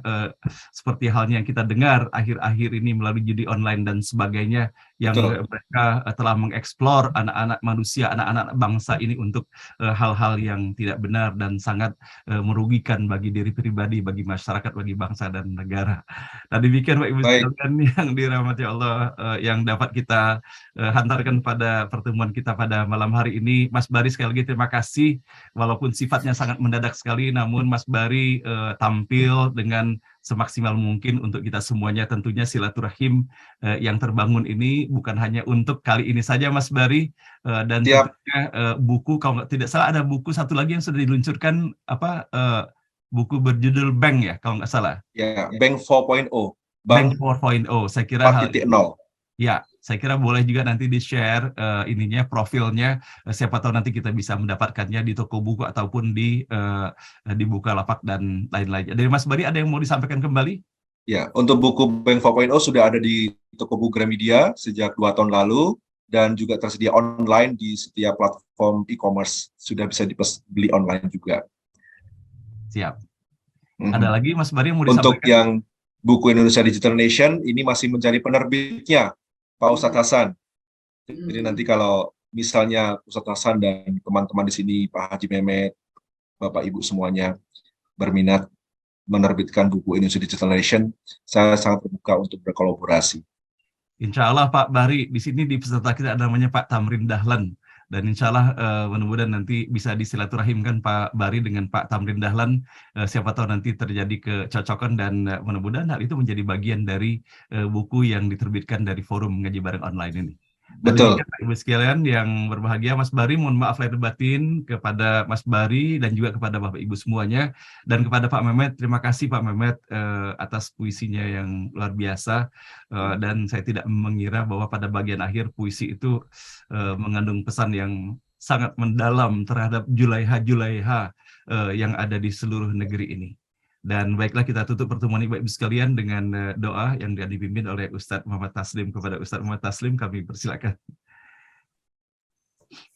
seperti halnya yang kita dengar akhir-akhir ini melalui judi online dan sebagainya, yang mereka telah mengeksplor anak-anak manusia, anak-anak bangsa ini untuk hal-hal yang tidak benar dan sangat merugikan bagi diri pribadi, bagi masyarakat, bagi bangsa dan negara. Nah, demikian Pak Ibu sekalian yang dirahmati Allah, yang dapat kita hantarkan pada pertemuan kita pada malam hari ini. Mas Bari, sekali lagi terima kasih, walaupun sifatnya sangat mendadak sekali, namun Mas Bari tampil dengan semaksimal mungkin untuk kita semuanya. Tentunya silaturahim yang terbangun ini bukan hanya untuk kali ini saja, Mas Bari, dan tentunya buku, kalau tidak salah ada buku satu lagi yang sudah diluncurkan, buku berjudul Bank ya, kalau nggak salah. Ya, Bank 4.0. Bank 4.0, saya kira 4.0. Ya, saya kira boleh juga nanti di-share ininya, profilnya. Siapa tahu nanti kita bisa mendapatkannya di toko buku ataupun di Bukalapak dan lain-lainnya. Dari Mas Bari, ada yang mau disampaikan kembali? Ya, untuk buku Bank 4.0 sudah ada di toko buku Gramedia sejak 2 tahun lalu, dan juga tersedia online di setiap platform e-commerce. Sudah bisa dibeli online juga. Siap. Ada lagi Mas Bari yang mau disampaikan? Untuk yang buku Indonesia Digital Nation, ini masih mencari penerbitnya, Pak Ustadz Hasan. Jadi nanti kalau misalnya Ustadz Hasan dan teman-teman di sini, Pak Haji Mehmet, Bapak Ibu semuanya berminat menerbitkan buku Indonesia Digital Nation, saya sangat terbuka untuk berkolaborasi. Insya Allah Pak Bari, di sini di peserta kita ada namanya Pak Tamrin Dahlan. Dan insya Allah mudah-mudahan nanti bisa disilaturahimkan Pak Bari dengan Pak Tamrin Dahlan. Siapa tahu nanti terjadi kecocokan, dan mudah-mudahan hal itu menjadi bagian dari buku yang diterbitkan dari forum ngaji bareng online ini. Betul. Pak Ibu sekalian yang berbahagia, Mas Bari, mohon maaf lahir batin kepada Mas Bari dan juga kepada Bapak Ibu semuanya, dan kepada Pak Mehmet. Terima kasih Pak Mehmet atas puisinya yang luar biasa, dan saya tidak mengira bahwa pada bagian akhir puisi itu mengandung pesan yang sangat mendalam terhadap Julaiha-Julaiha yang ada di seluruh negeri ini. Dan baiklah, kita tutup pertemuan Ibu sekalian dengan doa yang dipimpin oleh Ustadz Muhammad Taslim. Kepada Ustadz Muhammad Taslim kami persilakan.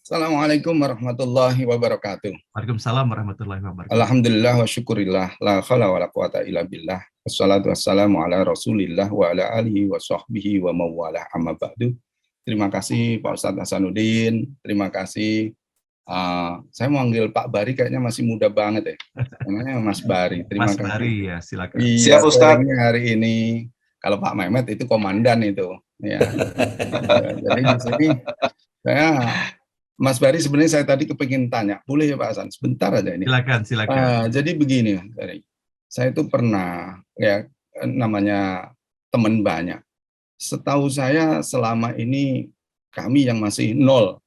Assalamualaikum warahmatullahi wabarakatuh. Waalaikumsalam warahmatullahi wabarakatuh. Alhamdulillah wa syukurillah, la khala wa la quwata illa billah. Wassalatu wassalamu ala rasulillah wa ala alihi wa sahbihi wa mawalah, amma ba'du. Terima kasih Pak Ustadz Hasanuddin, terima kasih. Saya manggil Pak Bari kayaknya masih muda banget ya. Namanya Mas Bari. Terima kasih. Mas Bari ya, silakan. Iya, siap Ustadz. Hari ini kalau Pak Mehmet itu komandan itu. Ya. Jadi di sini saya, Mas Bari, sebenarnya saya tadi kepingin tanya, boleh ya Pak Hasan? Sebentar aja ini. Silakan. Jadi begini, saya itu pernah ya, namanya teman banyak. Setahu saya selama ini kami yang masih nol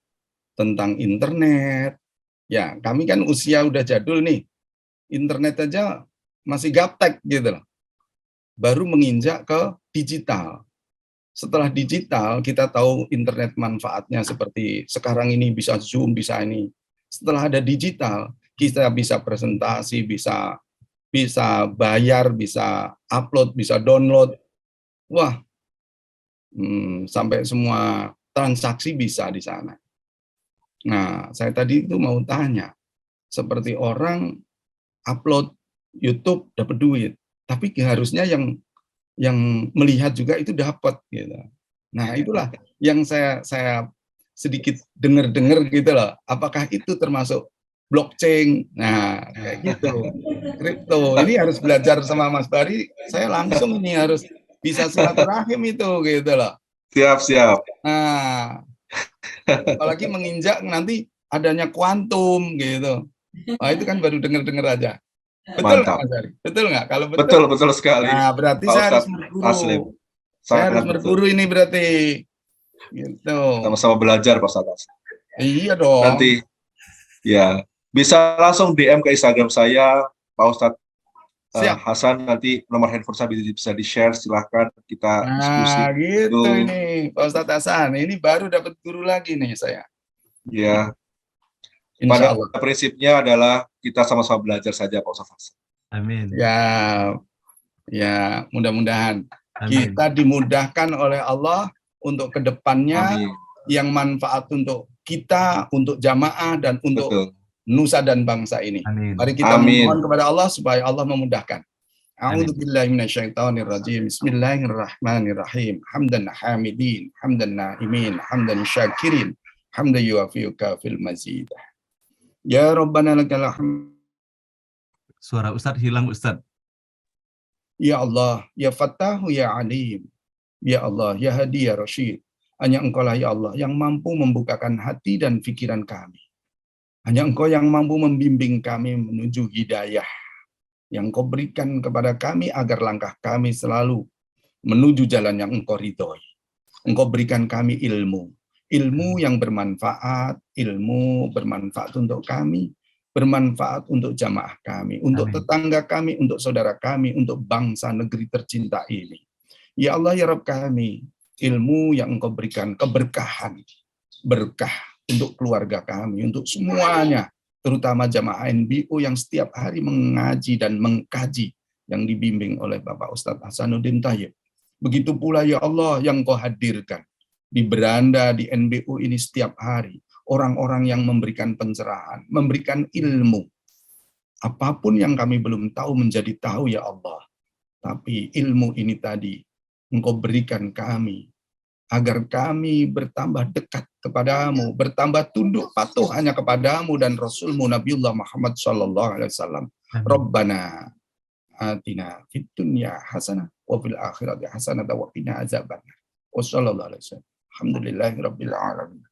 tentang internet, ya kami kan usia udah jadul nih, internet aja masih gaptek gitu loh, baru menginjak ke digital. Setelah digital kita tahu internet manfaatnya seperti sekarang ini, bisa Zoom, bisa ini. Setelah ada digital kita bisa presentasi, bisa bayar, bisa upload, bisa download, wah, sampai semua transaksi bisa di sana. Nah, saya tadi itu mau tanya, seperti orang upload YouTube dapat duit, tapi harusnya yang melihat juga itu dapat gitu. Nah, itulah yang saya sedikit dengar-dengar gitu loh. Apakah itu termasuk blockchain? Nah, kayak gitu. Kripto. Ini harus belajar sama Mas Bari. Saya langsung ini harus bisa silaturahim itu gitu loh. Siap. Nah, apalagi menginjak nanti adanya kuantum gitu. Nah, itu kan baru dengar-dengar aja. Betul nggak Mantap. Mas Bari? Betul nggak? Kalau betul, Betul sekali. nah berarti Pak saya harus Ustadz berguru. Taslim. Saya harus Sangat berguru ini berarti. Gitu. Sama-sama belajar Pak Ustadz. Iya dong. Nanti ya bisa langsung DM ke Instagram saya Pak Ustadz Siap. Hasan, nanti nomor handphone saya bisa di-share, silahkan kita diskusi. Nah, gitu ini Pak Ustadz Hasan. Ini baru dapat guru lagi nih saya. Ya. Insya Pada Allah. prinsipnya adalah kita sama-sama belajar saja Pak Ustadz Hasan. Amin. Ya, mudah-mudahan Amin. kita dimudahkan oleh Allah untuk kedepannya Amin. yang manfaat untuk kita, untuk jamaah, dan untuk Betul. nusa dan bangsa ini. Amin. Mari kita Amin. mohon kepada Allah supaya Allah memudahkan. A'udzubillahi minasyaitonirrajim. Bismillahirrahmanirrahim. Hamdan hamidin, hamdan naimin, hamdan syakirin, hamdan yuwafiuka fil mazid. Ya Rabbana lakal hamd. Suara Ustadz hilang, Ustadz. Ya Allah, ya Fattahu, ya Alim. Ya Allah, ya Hadi, ya Rasyid. Hanya Engkaulah ya Allah yang mampu membukakan hati dan pikiran kami. Hanya Engkau yang mampu membimbing kami menuju hidayah yang Kau berikan kepada kami agar langkah kami selalu menuju jalan yang Engkau ridhoi. Engkau berikan kami ilmu yang bermanfaat, ilmu bermanfaat untuk kami, bermanfaat untuk jamaah kami, untuk tetangga kami, untuk saudara kami, untuk bangsa negeri tercinta ini. Ya Allah, ya Rabb kami, ilmu yang Engkau berikan keberkahan, berkah untuk keluarga kami, untuk semuanya, terutama jamaah NBO yang setiap hari mengaji dan mengkaji yang dibimbing oleh Bapak Ustadz Hasanuddin Thayyib. Begitu pula ya Allah yang Kau hadirkan di beranda di NBO ini setiap hari, orang-orang yang memberikan pencerahan, memberikan ilmu. Apapun yang kami belum tahu menjadi tahu ya Allah. Tapi ilmu ini tadi Engkau berikan kami agar kami bertambah dekat kepadamu, bertambah tunduk patuh hanya kepadamu dan Rasulmu Nabiullah Muhammad SAW. Rabbana atina fid dunya hasanah wa fil akhirati hasanah wa qina azabannar. Wassallallahu alaihi wasallam. Alhamdulillahirabbil alamin.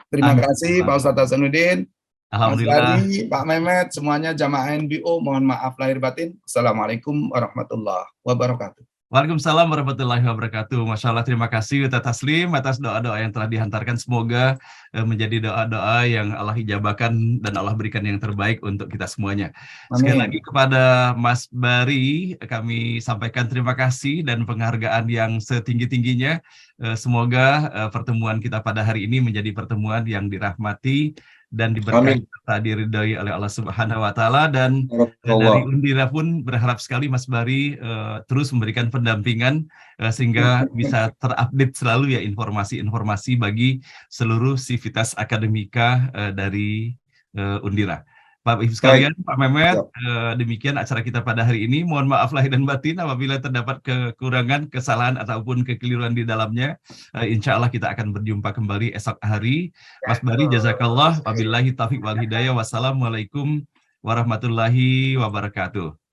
Terima kasih Pak Ustadz Hasanuddin, Mas Bari, Pak Mehmet, semuanya jamaah NBO, mohon maaf lahir batin. Assalamualaikum warahmatullahi wabarakatuh. Waalaikumsalam warahmatullahi wabarakatuh. Masya Allah, terima kasih Ustadz Taslim atas doa-doa yang telah dihantarkan. Semoga menjadi doa-doa yang Allah ijabahkan dan Allah berikan yang terbaik untuk kita semuanya. Amin. Sekali lagi kepada Mas Bari, kami sampaikan terima kasih dan penghargaan yang setinggi-tingginya. Semoga pertemuan kita pada hari ini menjadi pertemuan yang dirahmati dan diberkahi serta diridhoi oleh Allah Subhanahu wa taala. Dan dari Undira pun berharap sekali Mas Bari terus memberikan pendampingan sehingga bisa terupdate selalu ya informasi-informasi bagi seluruh sivitas akademika dari Undira. Bapak Ibu sekalian, Pak Mehmet, demikian acara kita pada hari ini. Mohon maaf lahir dan batin apabila terdapat kekurangan, kesalahan ataupun kekeliruan di dalamnya. Insya Allah kita akan berjumpa kembali esok hari. Mas Bari, jazakallah. Wabillahi taufiq wal hidayah. Wassalamualaikum warahmatullahi wabarakatuh.